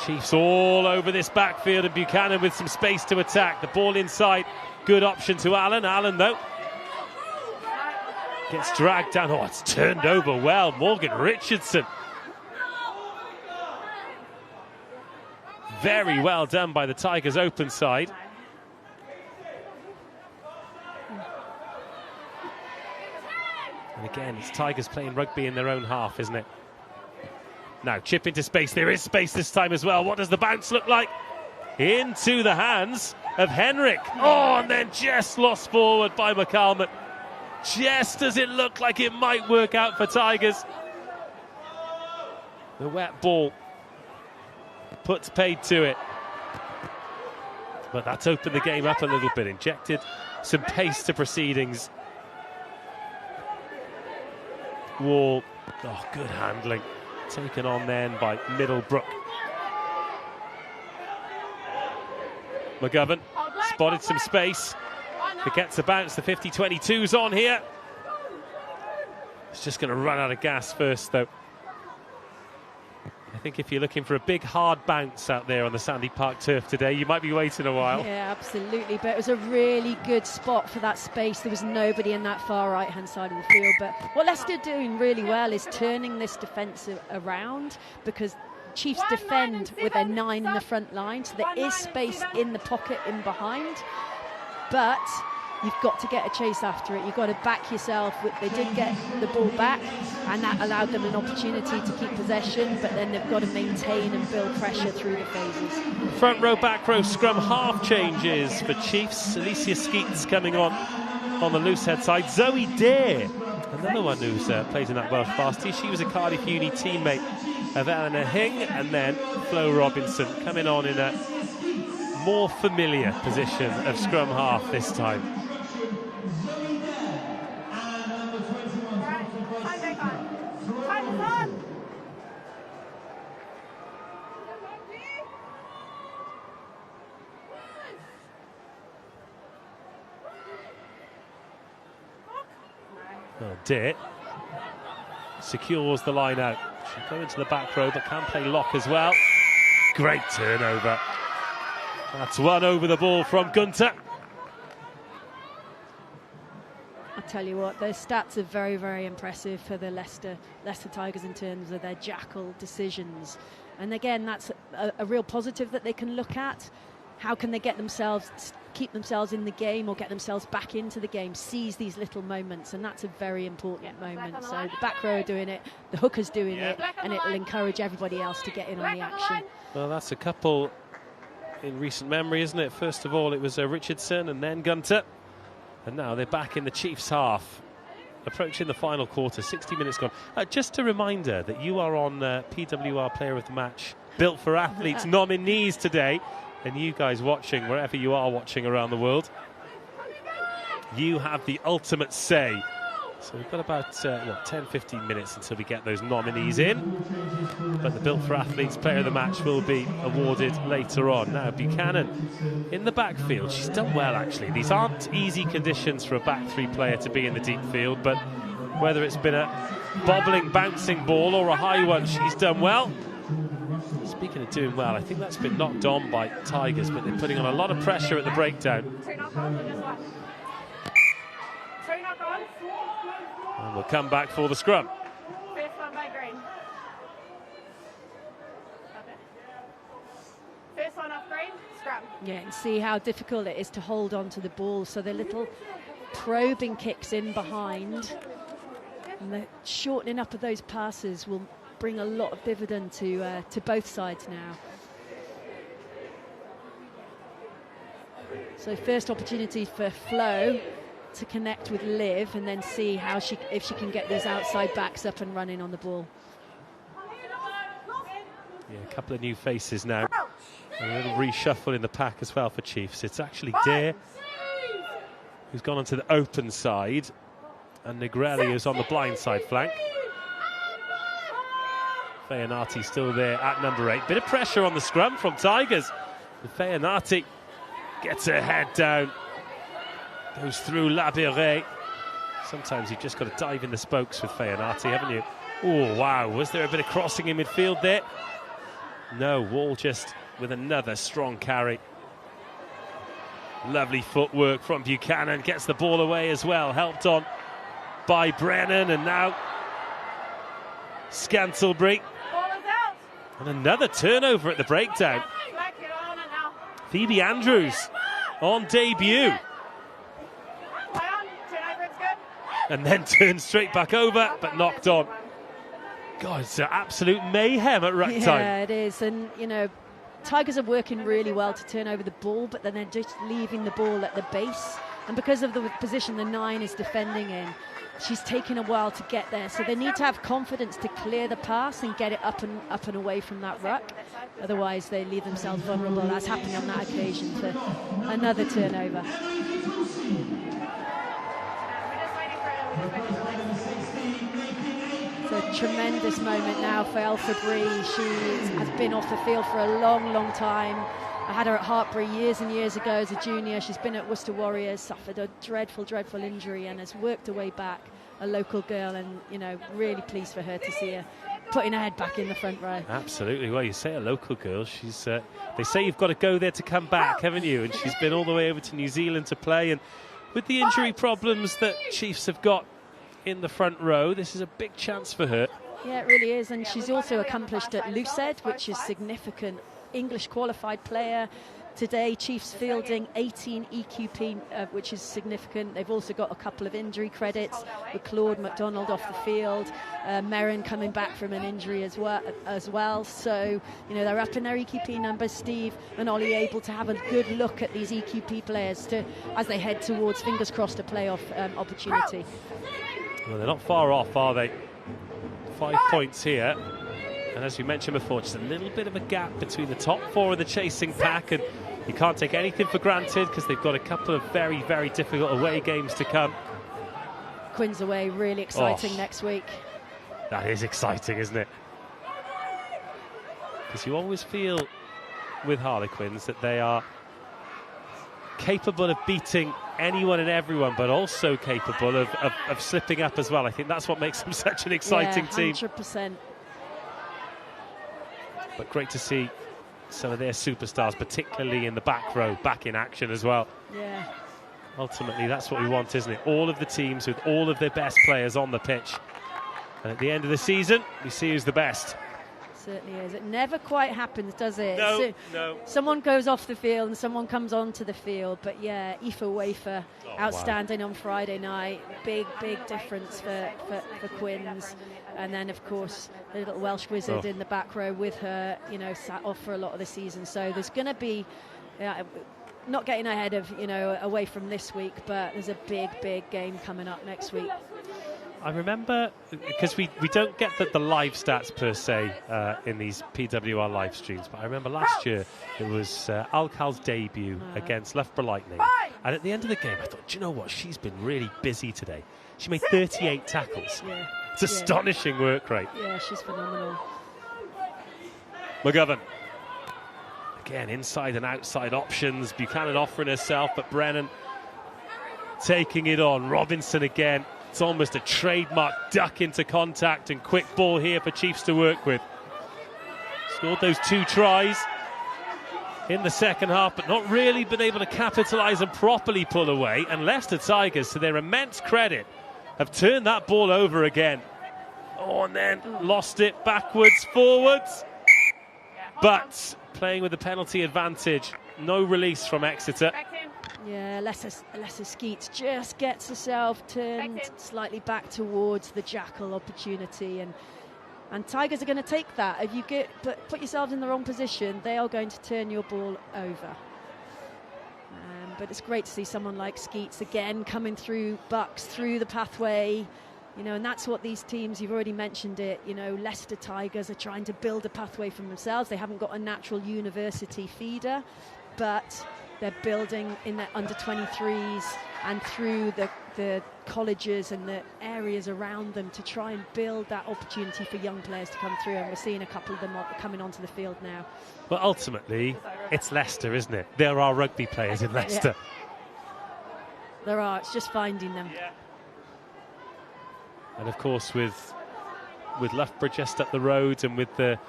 B: Chiefs all over this backfield, and Buchanan with some space to attack. The ball inside, good option to Allen. Allen, though, gets dragged down. Oh, it's turned over well. Morgan Richardson. Very well done by the Tigers' open side. And again, it's Tigers playing rugby in their own half, isn't it? Now, chip into space. There is space this time as well. What does the bounce look like? Into the hands of Henrik. Oh, and then just lost forward by McCalmont. Just as it looked like it might work out for Tigers. The wet ball puts paid to it. But that's opened the game up a little bit. Injected some pace to proceedings. Wall. Oh, good handling. Taken on then by Middlebrook. McGovern spotted some space. Forgets the bounce. The 50-22's on here. It's just going to run out of gas first, though. I think if you're looking for a big hard bounce out there on the Sandy Park turf today, you might be waiting a while.
F: Yeah, absolutely. But it was a really good spot for that space. There was nobody in that far right-hand side of the field. But what Leicester are doing really well is turning this defence around, because Chiefs defend with their 9 in the front line. So there is space in the pocket in behind. But you've got to get a chase after it. You've got to back yourself. They did get the ball back, and that allowed them an opportunity to keep possession, but then they've got to maintain and build pressure through the phases.
B: Front row, back row scrum half changes for Chiefs. Alicia Skeets coming on the loose head side. Zoe Dare, another one who's plays in that Welsh varsity. She was a Cardiff Uni teammate of Eleanor Hing, and then Flo Robinson coming on in a more familiar position of scrum half this time. Well, Ditt secures the line out. She'll go into the back row, but can play lock as well. Great turnover. That's one over the ball from Gunter.
F: I'll tell you what, their stats are very, very impressive for the Leicester Tigers in terms of their jackal decisions. And again, that's a real positive that they can look at. How can they keep themselves in the game or get themselves back into the game, seize these little moments, and that's a very important moment. So the back row are doing it, the hooker's doing it, and it will encourage everybody else to get in on the action.
B: Well, that's a couple in recent memory, isn't it? First of all, it was Richardson and then Gunter. And now they're back in the Chiefs' half, approaching the final quarter, 60 minutes gone. Just a reminder that you are on PWR Player of the Match, Built for Athletes nominees today. And you guys watching, wherever you are watching around the world, you have the ultimate say. So we've got about 10-15 minutes until we get those nominees in. But the Built for Athletes Player of the Match will be awarded later on. Now, Buchanan in the backfield. She's done well, actually. These aren't easy conditions for a back three player to be in the deep field, but whether it's been a bobbling, bouncing ball or a high one, she's done well. Speaking of doing well, I think that's been knocked on by Tigers, but they're putting on a lot of pressure at the breakdown. And we'll come back for the scrum.
G: First one by Green. First one off Green, scrum.
F: Yeah, and see how difficult it is to hold on to the ball. So the little probing kicks in behind, and the shortening up of those passes will bring a lot of dividend to both sides now. So first opportunity for Flo to connect with Liv, and then see if she can get these outside backs up and running on the ball.
B: Yeah, a couple of new faces now. And a little reshuffle in the pack as well for Chiefs. It's actually Dare who's gone onto the open side, and Negrelli is on the blind side flank. Feyanati still there at number 8. Bit of pressure on the scrum from Tigers. And Feyanati gets her head down. Goes through Labiré. Sometimes you've just got to dive in the spokes with Feyanati, haven't you? Oh, wow. Was there a bit of crossing in midfield there? No, Wall just with another strong carry. Lovely footwork from Buchanan, gets the ball away as well, helped on by Brennan, and now Scantlebury. And another turnover at the breakdown. Phoebe Andrews on debut. And then turned straight back over, but knocked on. God, it's absolute mayhem at ruck time.
F: Yeah, it is. And, you know, Tigers are working really well to turn over the ball, but then they're just leaving the ball at the base. And because of the position the 9 is defending in, she's taken a while to get there. So they need to have confidence to clear the pass and get it up and away from that ruck. Otherwise, they leave themselves vulnerable. That's happening on that occasion for another turnover. It's a tremendous moment now for Elford Bree. She has been off the field for a long, long time. I had her at Hartbury years and years ago as a junior. She's been at Worcester Warriors, suffered a dreadful, dreadful injury, and has worked her way back. A local girl, and, you know, really pleased for her to see her putting her head back in the front row.
B: Absolutely. Well, you say a local girl. She's. They say you've got to go there to come back, haven't you? And she's been all the way over to New Zealand to play. And with the injury problems that Chiefs have got in the front row, this is a big chance for her.
F: Yeah, it really is. And she's also accomplished at Luced, which is significant. English qualified player. Today, Chiefs fielding 18 EQP, which is significant. They've also got a couple of injury credits with Claude McDonald off the field, Merrin coming back from an injury as well. So, you know, they're up in their EQP numbers. Steve and Ollie able to have a good look at these EQP players as they head towards, fingers crossed, a playoff opportunity.
B: Well, they're not far off, are they? 5 points here. And as you mentioned before, just a little bit of a gap between the top 4 of the chasing pack, and you can't take anything for granted because they've got a couple of very, very difficult away games to come.
F: Quins away, really exciting next week.
B: That is exciting, isn't it? Because you always feel with Harlequins that they are capable of beating anyone and everyone, but also capable of slipping up as well. I think that's what makes them such an exciting team.
F: 100%.
B: But great to see some of their superstars, particularly in the back row, back in action as well.
F: Yeah.
B: Ultimately, that's what we want, isn't it? All of the teams with all of their best players on the pitch. And at the end of the season, we see who's the best.
F: Certainly is. It never quite happens, does it?
B: No, no.
F: Someone goes off the field and someone comes onto the field. But yeah, Aoife Wafer, outstanding on Friday night. Big, big difference for Quins. And then, of course, the little Welsh wizard in the back row with her, you know, sat off for a lot of the season. So there's going to be, not getting ahead of, you know, away from this week, but there's a big, big game coming up next week.
B: I remember, because we don't get the live stats per se in these PWR live streams, but I remember last year it was Alcal's debut against Loughborough Lightning. And at the end of the game, I thought, do you know what? She's been really busy today. She made 38 tackles.
F: Yeah.
B: It's astonishing work rate.
F: Yeah, she's phenomenal.
B: McGovern. Again, inside and outside options. Buchanan offering herself, but Brennan taking it on. Robinson again. It's almost a trademark duck into contact, and quick ball here for Chiefs to work with. Scored those 2 tries in the second half, but not really been able to capitalise and properly pull away. And Leicester Tigers, to their immense credit, have turned that ball over again. Oh, and then lost it backwards, forwards. But playing with the penalty advantage. No release from Exeter.
F: Yeah, Leicester Skeets just gets herself turned slightly back towards the jackal opportunity, and Tigers are going to take that. If you put yourselves in the wrong position, they are going to turn your ball over. But it's great to see someone like Skeets again coming through Bucks, through the pathway, you know, and that's what these teams, you've already mentioned it, you know, Leicester Tigers are trying to build a pathway for themselves. They haven't got a natural university feeder, but they're building in their under-23s and through the colleges and the areas around them to try and build that opportunity for young players to come through, and we're seeing a couple of them coming onto the field now.
B: Well, ultimately, it's Leicester, isn't it? There are rugby players in Leicester.
F: Yeah. There are, it's just finding them.
B: Yeah. And of course, with Loughborough just up the road, and with the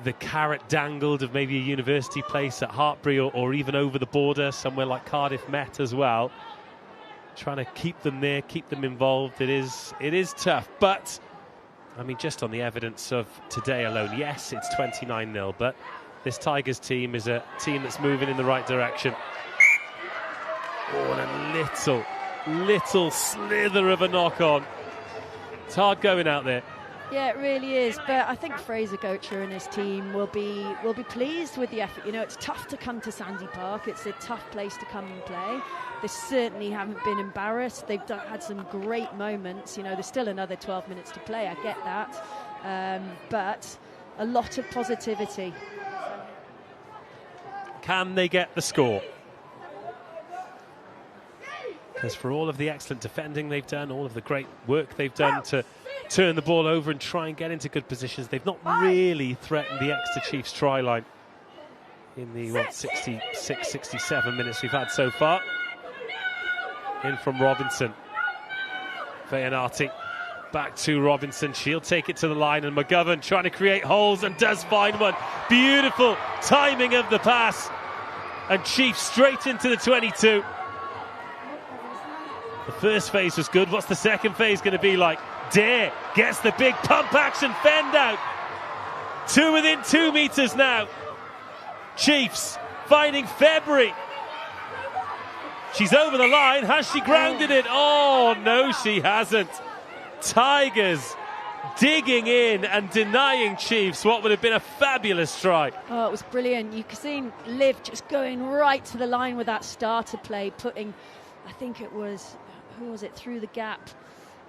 B: the carrot dangled of maybe a university place at Hartbury or even over the border somewhere like Cardiff Met as well. Trying to keep them there, keep them involved. It is tough, but I mean, just on the evidence of today alone, yes, it's 29-0, but this Tigers team is a team that's moving in the right direction. Oh, and a little slither of a knock on. It's hard going out there.
F: Yeah, it really is. But I think Fraser Gocher and his team will be pleased with the effort. You know, it's tough to come to Sandy Park. It's a tough place to come and play. They certainly haven't been embarrassed. They've had some great moments. You know, there's still another 12 minutes to play. I get that. But a lot of positivity.
B: Can they get the score? Because for all of the excellent defending they've done, all of the great work they've done to turn the ball over and try and get into good positions, they've not really threatened the Exeter Chiefs try line in the 66, 67 minutes we've had so far. In from Robinson. Feyanati back to Robinson. She'll take it to the line, and McGovern trying to create holes and does find one. Beautiful timing of the pass. And Chiefs straight into the 22. The first phase was good. What's the second phase going to be like? Dare gets the big pump action fend out. Two within 2 meters now. Chiefs finding February. She's over the line. Has she grounded it? Oh, no, she hasn't. Tigers digging in and denying Chiefs what would have been a fabulous try.
F: Oh, it was brilliant. You could see Liv just going right to the line with that starter play, putting, I think it was, who was it, through the gap.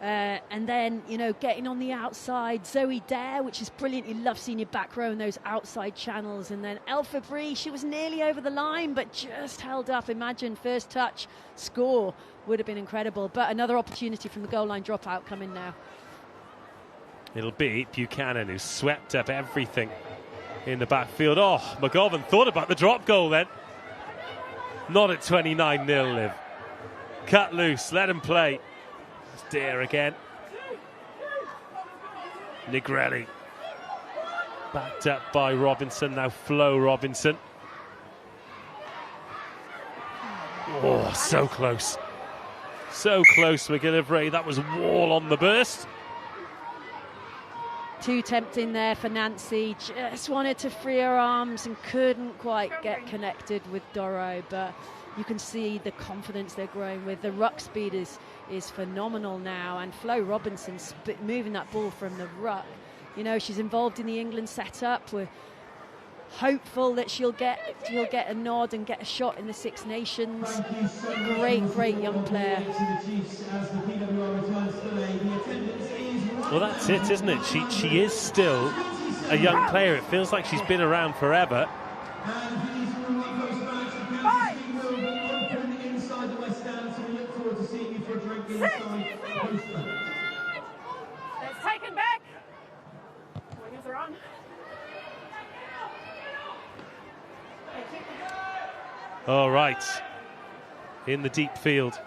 F: And then, you know, getting on the outside, Zoe Dare, which is brilliant. You love seeing your back row in those outside channels. And then Elfa Bree, she was nearly over the line, but just held up. Imagine first touch, score would have been incredible. But another opportunity from the goal line dropout coming now.
B: It'll be Buchanan who swept up everything in the backfield. Oh, McGovern thought about the drop goal then. Not at 29-0, Liv. Cut loose, let him play. Dare again. Negrelli backed up by Robinson. Now Flo Robinson. Oh, so close. So close, McGillivray. That was Wall on the burst.
F: Too tempting there for Nancy. Just wanted to free her arms and couldn't quite get connected with Doro. But you can see the confidence they're growing with. The ruck speed is phenomenal now, and Flo Robinson moving that ball from the ruck. You know, she's involved in the England setup. We're hopeful that she'll get a nod and get a shot in the Six Nations. Great young player.
B: Well, that's it, isn't it? She is still a young player. It feels like she's been around forever.
G: It's taken back. Wingers are on.
B: All right. In the deep field.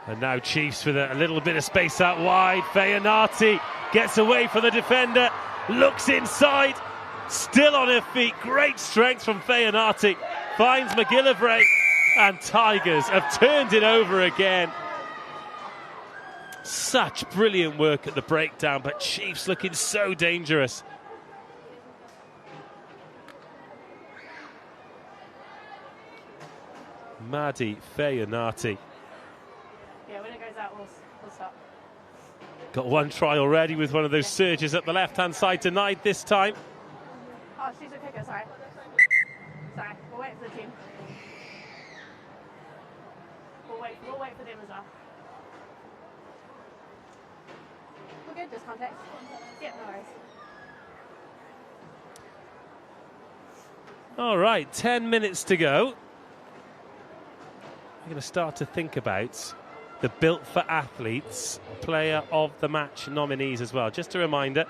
B: And now Chiefs with a little bit of space out wide. Feyanati gets away from the defender, looks inside, still on her feet. Great strength from Feyanati. Finds McGillivray, and Tigers have turned it over again. Such brilliant work at the breakdown, but Chiefs looking so dangerous. Maddie Feyanati.
G: Yeah, when it goes out, we'll stop.
B: Got one try already with one of those surges at the left-hand side denied this time.
G: Oh, she's a kicker, sorry. Sorry, we'll wait for the team. We'll wait for them as well. We're good, just context. Yep, no worries.
B: All right, 10 minutes to go. We're going to start to think about the Built for Athletes Player of the Match nominees as well. Just a reminder,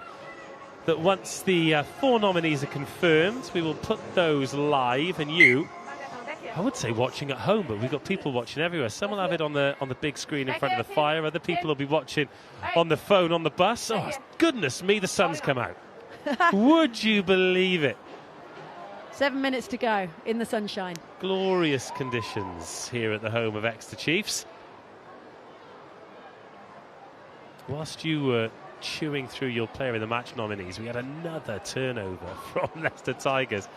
B: that once the 4 nominees are confirmed, we will put those live, and you, I would say watching at home, but we've got people watching everywhere. Some will have it on the big screen in front of the fire. Other people will be watching on the phone on the bus. Oh, goodness me, the sun's come out. Would you believe it?
F: 7 minutes to go in the sunshine.
B: Glorious conditions here at the home of Exeter Chiefs. Whilst you were chewing through your player of the match nominees, we had another turnover from Leicester Tigers.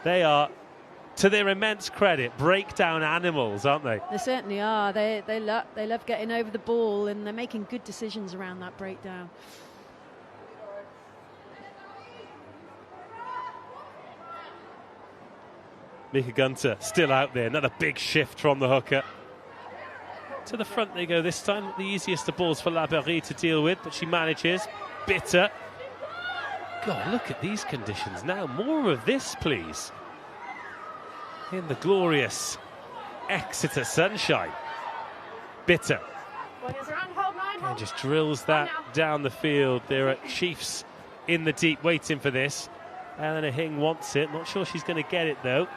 B: They are, to their immense credit, breakdown animals, aren't they?
F: They certainly are. They love getting over the ball, and they're making good decisions around that breakdown.
B: Mika Gunter still out there. Another big shift from the hooker. To the front they go this time. The easiest of balls for Laberry to deal with, but she manages. Bitter. God, look at these conditions now. More of this, please. In the glorious Exeter sunshine. Bitter. And just drills that down the field. There are Chiefs in the deep waiting for this. Eleanor Hing wants it. Not sure she's going to get it, though.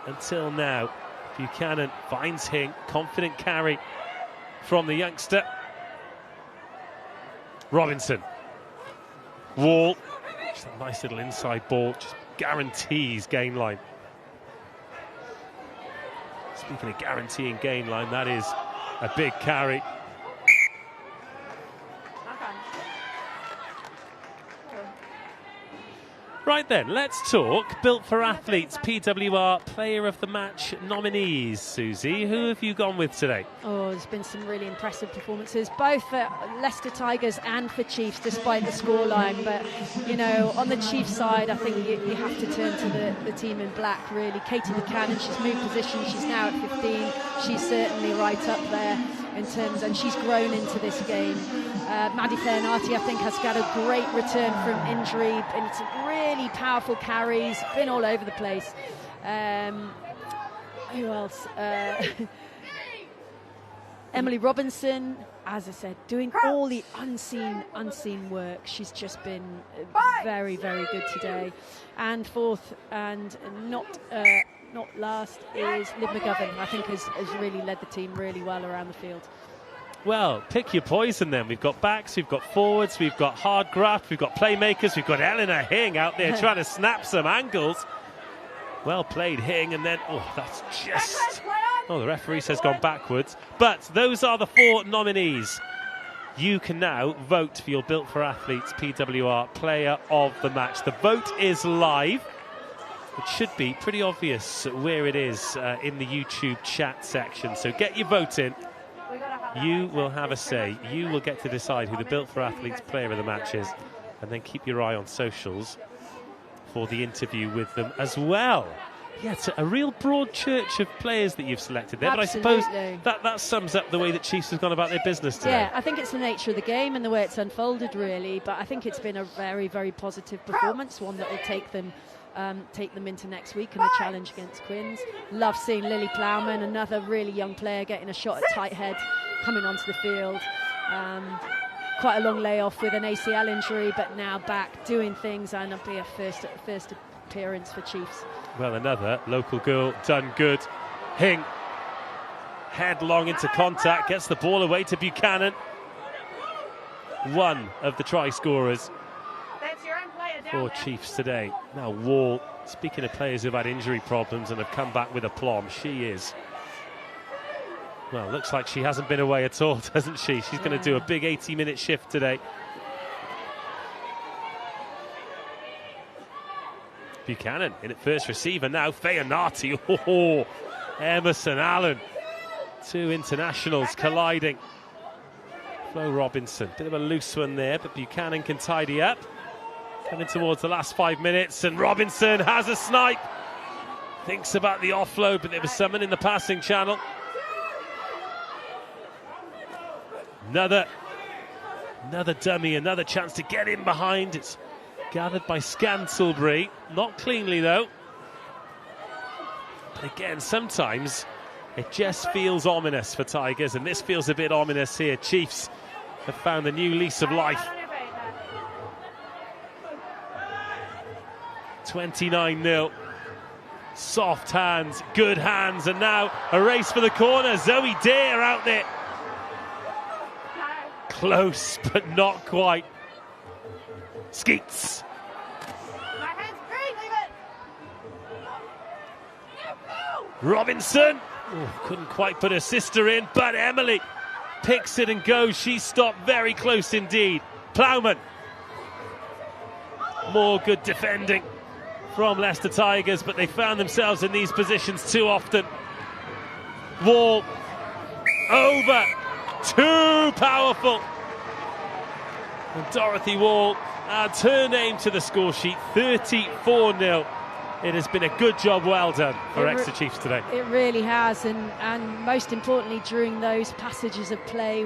B: Until now. Buchanan finds Hing. Confident carry from the youngster. Robinson. Wall. Just a nice little inside ball. Just guarantees gain line. Speaking of guaranteeing gain line, that is a big carry. Right then, let's talk Built for Athletes PWR Player of the Match nominees. Susie, who have you gone with today?
F: Oh, there's been some really impressive performances, both for Leicester Tigers and for Chiefs, despite the scoreline. But, you know, on the Chiefs side, I think you have to turn to the team in black, really. Katie Buchanan, she's moved position. She's now at 15. She's certainly right up there in terms, and she's grown into this game. Maddie Fernati, I think, has got a great return from injury, and it's really powerful carries, been all over the place. Who else? Emily Robinson, as I said, doing all the unseen work. She's just been very, very good today. And fourth, and not last, is Liv McGovern. I think has really led the team really well around the field.
B: Well, pick your poison then. We've got backs, we've got forwards, we've got hard graft, we've got playmakers, we've got Eleanor Hing out there trying to snap some angles. Well played, Hing, and then, oh, that's just... Oh, the referee says gone backwards. But those are the 4 nominees. You can now vote for your Built for Athletes PWR Player of the Match. The vote is live. It should be pretty obvious where it is in the YouTube chat section. So get your vote in. You will have a say. You will get to decide who the Built for Athletes Player of the Match is, and then keep your eye on socials for the interview with them as well. Yeah, it's a real broad church of players that you've selected there.
F: Absolutely.
B: But I suppose that sums up the way that Chiefs has gone about their business today.
F: Yeah, I think it's the nature of the game and the way it's unfolded, really. But I think it's been a very, very positive performance, one that will take them into next week in the challenge against Quins. Love seeing Lily Plowman, another really young player, getting a shot at tight head, coming onto the field. Quite a long layoff with an ACL injury, but now back doing things, and it'll be a first appearance for Chiefs.
B: Well, another local girl done good. Hing headlong into contact, gets the ball away to Buchanan. One of the try scorers for Chiefs today. Now Wall, speaking of players who've had injury problems and have come back with aplomb, she is. Well, looks like she hasn't been away at all, doesn't she? She's going to do a big 80-minute shift today. Buchanan in at first receiver now. Fayonati. Oh, Emerson Allen. 2 internationals colliding. Flo Robinson. Bit of a loose one there, but Buchanan can tidy up. Coming towards the last 5 minutes, and Robinson has a snipe. Thinks about the offload, but there was someone in the passing channel. Another dummy, another chance to get in behind. It's gathered by Scantlebury. Not cleanly, though. But again, sometimes it just feels ominous for Tigers, and this feels a bit ominous here. Chiefs have found a new lease of life. 29-0. Soft hands, good hands, and now a race for the corner. Zoe Dare out there. Close, but not quite. Skeets. Robinson. Oh, couldn't quite put her sister in, but Emily picks it and goes. She stopped very close indeed. Plowman. More good defending from Leicester Tigers, but they found themselves in these positions too often. Wall. Over. Too powerful. And Dorothy Wall adds her name to the score sheet. 34-0. It has been a good job, well done for Exeter Chiefs today.
F: It really has, and most importantly, during those passages of play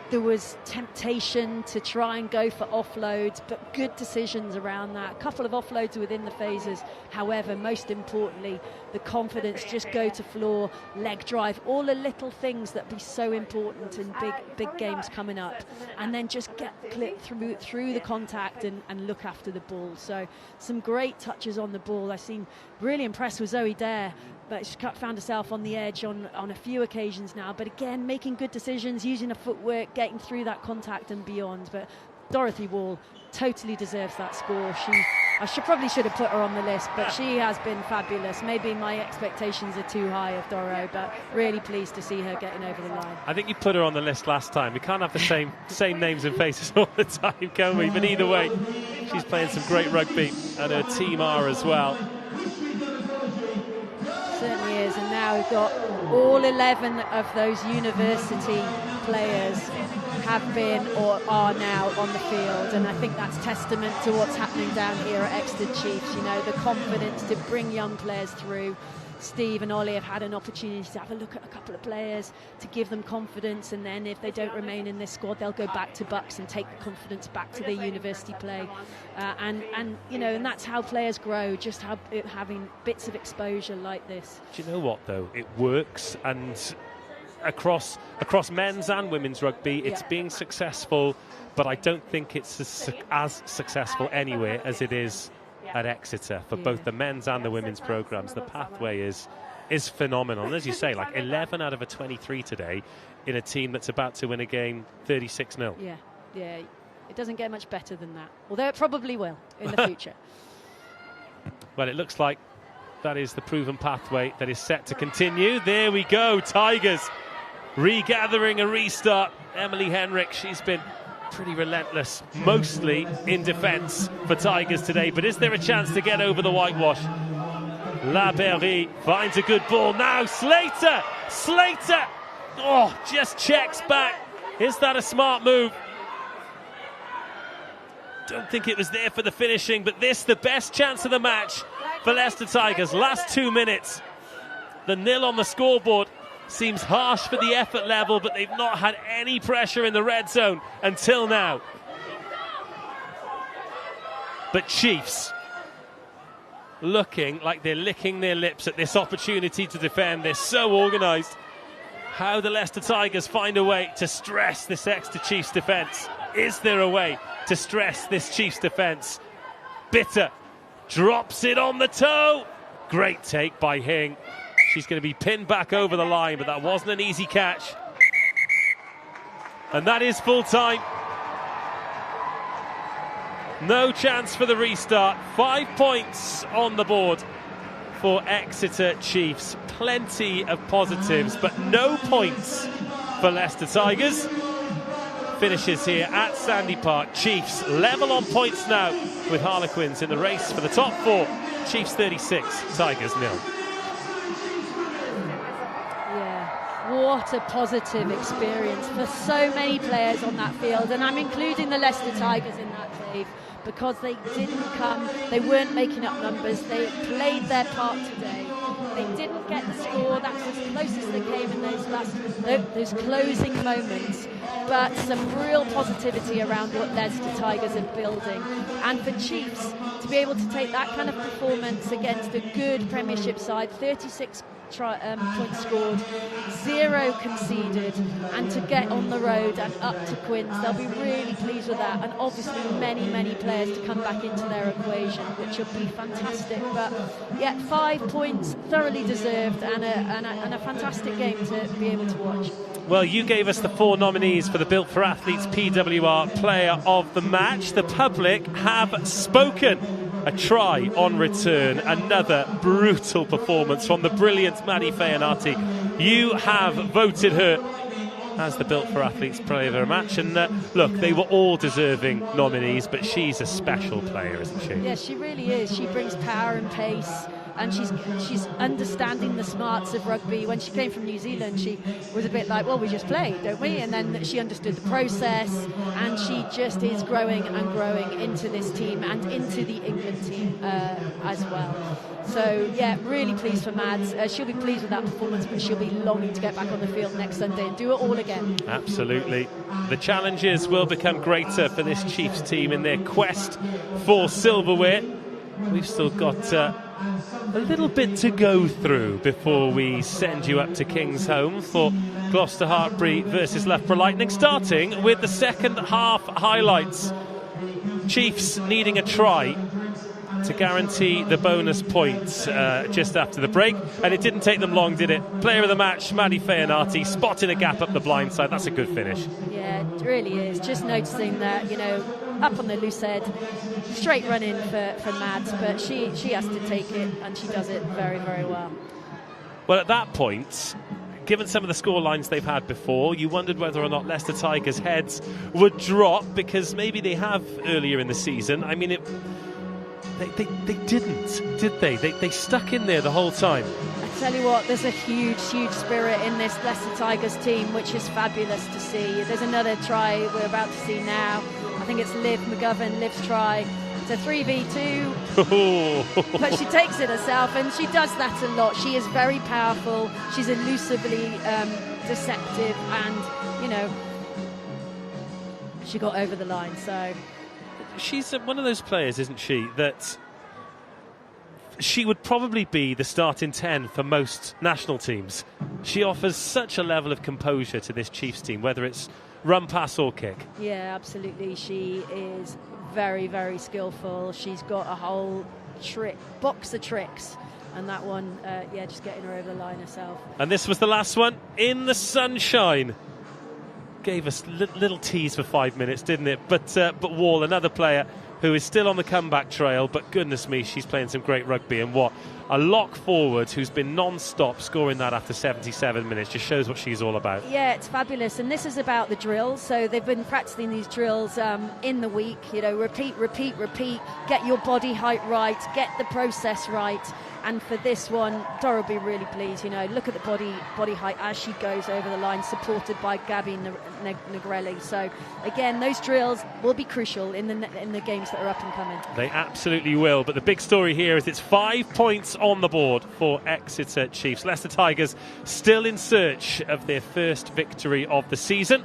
F: there was temptation to try and go for offloads, but good decisions around that. A couple of offloads within the phases. However, most importantly, the confidence, just go to floor, leg drive, all the little things that be so important in big games coming up, and then just get the clip through the contact and look after the ball. So some great touches on the ball. I seem really impressed with Zoe Dare, but she found herself on the edge on a few occasions now. But again, making good decisions, using her footwork, getting through that contact and beyond. But Dorothy Wall totally deserves that score. I probably should have put her on the list, but she has been fabulous. Maybe my expectations are too high of Doro, but really pleased to see her getting over the line.
B: I think you put her on the list last time. We can't have the same names and faces all the time, can we? But either way, she's playing some great rugby, and her team are as well.
F: Certainly is, and now we've got all 11 of those university players have been or are now on the field, and I think that's testament to what's happening down here at Exeter Chiefs. You know, the confidence to bring young players through. Steve and Ollie have had an opportunity to have a look at a couple of players to give them confidence, and then if they don't remain in this squad, they'll go back to Bucks and take the confidence back to their university play. And you know, and that's how players grow, just having bits of exposure like this.
B: Do you know what though? It works, and across men's and women's rugby, it's being successful, but I don't think it's as successful anywhere as it is at Exeter for both the men's and the women's programs. The pathway is phenomenal, and as you say, like 11 out of a 23 today in a team that's about to win a game 36-0.
F: Yeah, it doesn't get much better than that, although it probably will in the future.
B: Well, it looks like that is the proven pathway that is set to continue. There we go, Tigers regathering a restart. Emily Henrik, she's been pretty relentless, mostly in defence for Tigers today, but is there a chance to get over the whitewash? La Berry finds a good ball now. Slater, oh, just checks back. Is that a smart move? Don't think it was there for the finishing, but this the best chance of the match for Leicester Tigers. Last 2 minutes, the nil on the scoreboard seems harsh for the effort level, but they've not had any pressure in the red zone until now. But Chiefs looking like they're licking their lips at this opportunity to defend. They're so organised. How the Leicester Tigers find a way to stress this Exeter Chiefs defence. Is there a way to stress this Chiefs defence? Bitter drops it on the toe. Great take by Hing. She's going to be pinned back over the line, but that wasn't an easy catch. And that is full time. No chance for the restart. 5 points on the board for Exeter Chiefs. Plenty of positives, but no points for Leicester Tigers. Finishes here at Sandy Park. Chiefs level on points now with Harlequins in the race for the top four. Chiefs 36, Tigers 0.
F: What a positive experience for so many players on that field, and I'm including the Leicester Tigers in that, Dave, because they didn't come, they weren't making up numbers, they played their part today. They didn't get the score, that's as close as they came in those closing moments, but some real positivity around what Leicester Tigers are building. And for Chiefs to be able to take that kind of performance against a good Premiership side, 36 points scored, 0 conceded, and to get on the road and up to Quins, they'll be really pleased with that. And obviously many players to come back into their equation, which will be fantastic. But yeah, 5 points, thoroughly deserved, and a fantastic game to be able to watch.
B: Well, you gave us the 4 nominees for the Built for Athletes PWR Player of the Match. The public have spoken. A try on return, another brutal performance from the brilliant Maddie Feanati. You have voted her as the Built for Athletes Player of the Match, and look, they were all deserving nominees, but she's a special player, isn't she?
F: Yeah, she really is. She brings power and pace, and she's understanding the smarts of rugby. When she came from New Zealand, she was a bit like, well, we just play, don't we? And then she understood the process, and she just is growing and growing into this team and into the England team as well. So yeah, really pleased for Mads. She'll be pleased with that performance, but she'll be longing to get back on the field next Sunday and do it all again.
B: Absolutely. The challenges will become greater for this Chiefs team in their quest for silverware. We've still got a little bit to go through before we send you up to Kingsholm for Gloucester Hartpury versus Loughborough Lightning, starting with the second half highlights. Chiefs needing a try to guarantee the bonus points just after the break, and it didn't take them long, did it? Player of the match, Maddie Feanati, spotting a gap up the blind side. That's a good finish.
F: Yeah, it really is. Just noticing that, up on the loose head, straight run in for Mads, but she has to take it, and she does it very, very well.
B: Well, at that point, given some of the score lines they've had before, you wondered whether or not Leicester Tigers' heads would drop, because maybe they have earlier in the season. I mean, They didn't, did they? They stuck in there the whole time.
F: I tell you what, there's a huge spirit in this Leicester Tigers team, which is fabulous to see. There's another try we're about to see now. I think it's Liv McGovern, Liv's try. It's a 3v2, but she takes it herself, and she does that a lot. She is very powerful. She's elusively deceptive, and, she got over the line, so...
B: She's one of those players, isn't she, that she would probably be the starting 10 for most national teams. She offers such a level of composure to this Chiefs team, whether it's run, pass or kick.
F: Yeah, absolutely. She is very, very skillful. She's got a whole box of tricks. And that one, just getting her over the line herself.
B: And this was the last one, in the sunshine. Gave us little tease for 5 minutes, didn't it? But Wall, another player who is still on the comeback trail, but goodness me, she's playing some great rugby. And what a lock forward who's been non-stop scoring that after 77 minutes just shows what she's all about.
F: Yeah, it's fabulous. And this is about the drills. So they've been practicing these drills in the week. Repeat, get your body height right, get the process right. And for this one, Dora will be really pleased. Look at the body height as she goes over the line, supported by Gabby Negrelli. So again, those drills will be crucial in the games that are up and coming.
B: They absolutely will. But the big story here is it's 5 points on the board for Exeter Chiefs. Leicester Tigers still in search of their first victory of the season.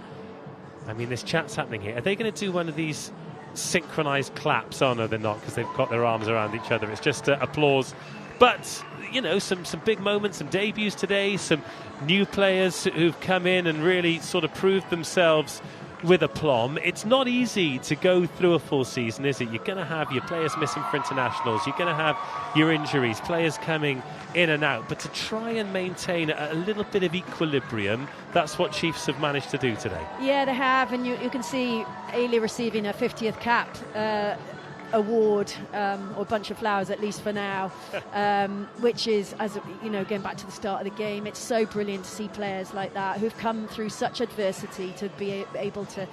B: I mean, this chat's happening here. Are they going to do one of these synchronised claps? Oh no, they're not, because they've got their arms around each other. It's just applause. But, some big moments, some debuts today, some new players who've come in and really sort of proved themselves with aplomb. It's not easy to go through a full season, is it? You're going to have your players missing for internationals. You're going to have your injuries, players coming in and out. But to try and maintain a little bit of equilibrium, that's what Chiefs have managed to do today.
F: Yeah, they have. And you can see Ailey receiving a 50th cap award, or bunch of flowers at least for now, which is, as going back to the start of the game, it's so brilliant to see players like that who've come through such adversity to be able to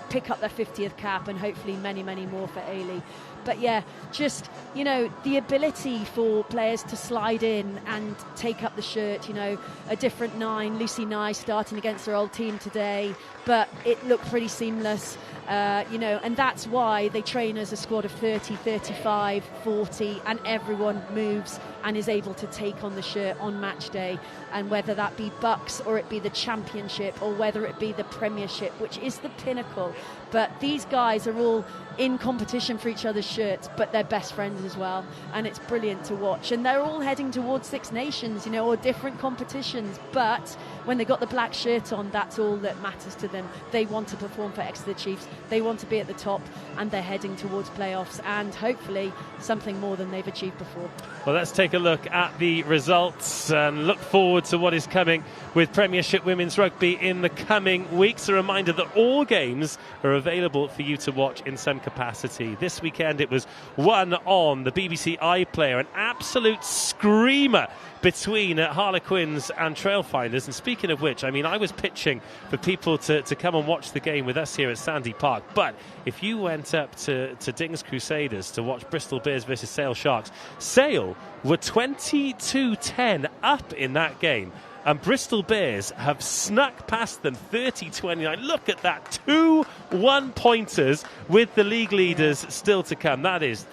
F: pick up their 50th cap, and hopefully many more for Ailey. But yeah, just the ability for players to slide in and take up the shirt, a different 9, Lucy Nye starting against her old team today, but it looked pretty seamless. And that's why they train as a squad of 30, 35, 40, and everyone moves and is able to take on the shirt on match day. And whether that be Bucks, or it be the Championship, or whether it be the Premiership, which is the pinnacle. But these guys are all in competition for each other's shirts, but they're best friends as well, and it's brilliant to watch. And they're all heading towards Six Nations, you know, or different competitions, but when they got the black shirt on, that's all that matters to them. They want to perform for Exeter Chiefs, they want to be at the top, and they're heading towards playoffs and hopefully something more than they've achieved before.
B: Well, let's take a look at the results and look forward to what is coming with Premiership Women's Rugby in the coming weeks. A reminder that all games are available for you to watch in some capacity. This weekend it was one on the BBC iPlayer, an absolute screamer between Harlequins and Trailfinders. And speaking of which, I mean, I was pitching for people to come and watch the game with us here at Sandy Park, but if you went up to Dings Crusaders to watch Bristol Bears versus Sale Sharks, Sale were 22-10 up in that game, and Bristol Bears have snuck past them 30-29. Look at that, 2 1-pointers with the league leaders still to come. That is...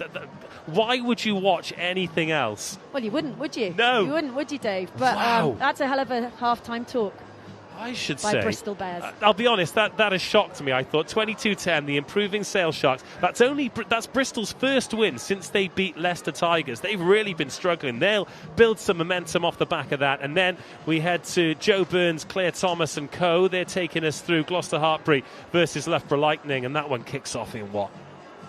B: Why would you watch anything else?
F: Well, you wouldn't, would you?
B: No.
F: You wouldn't, would you, Dave? But
B: wow.
F: That's a hell of a half-time talk.
B: I should
F: by
B: say.
F: Bristol Bears.
B: I'll be honest, that has shocked me. I thought 22-10, the improving Sale Sharks. That's Bristol's first win since they beat Leicester Tigers. They've really been struggling. They'll build some momentum off the back of that. And then we head to Joe Burns, Claire Thomas and co. They're taking us through Gloucester Hartpury versus Loughborough Lightning, and that one kicks off in what?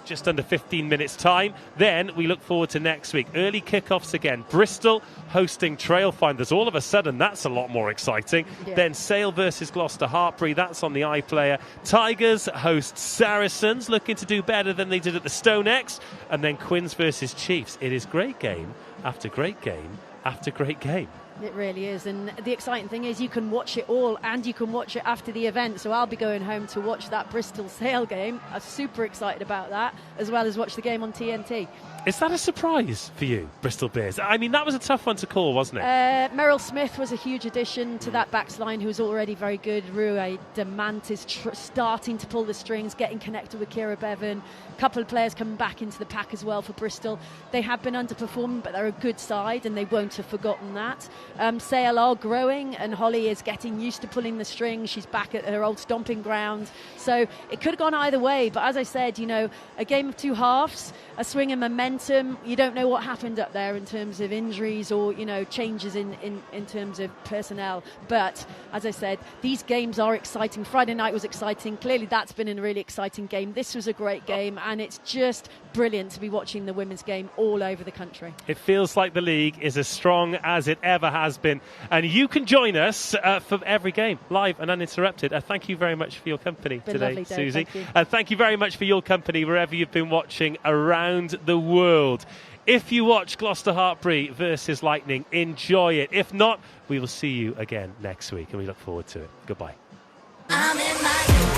B: Just under 15 minutes time. Then we look forward to next week. Early kickoffs again. Bristol hosting Trailfinders. All of a sudden, that's a lot more exciting. Yeah. Then Sale versus Gloucester Hartpury. That's on the iPlayer. Tigers host Saracens, looking to do better than they did at the Stone X. And then Quins versus Chiefs. It is great game after great game after great game.
F: It really is, and the exciting thing is you can watch it all and you can watch it after the event. So I'll be going home to watch that Bristol Sale game. I'm super excited about that, as well as watch the game on TNT.
B: Is that a surprise for you, Bristol Bears? I mean, that was a tough one to call, wasn't it?
F: Meryl Smith was a huge addition to that backsline, who was already very good. Rue Demant is starting to pull the strings, getting connected with Kira Bevan. A couple of players coming back into the pack as well for Bristol. They have been underperforming, but they're a good side, and they won't have forgotten that. Sale are growing, and Holly is getting used to pulling the strings. She's back at her old stomping ground. So it could have gone either way, but as I said, you know, a game of two halves, a swing of momentum. You don't know what happened up there in terms of injuries or, you know, changes in terms of personnel. But as I said, these games are exciting. Friday night was exciting. Clearly that's been a really exciting game. This was a great game, and it's just brilliant to be watching the women's game all over the country.
B: It feels like the league is as strong as it ever has been, and you can join us for every game, live and uninterrupted. Thank you very much for your company today,
F: lovely, Dave.
B: Susie.
F: Thank you.
B: And thank you very much for your company wherever you've been watching around the world. If you watch Gloucester Hartpury versus Lightning, enjoy it. If not, we will see you again next week, and we look forward to it. Goodbye.
A: I'm in my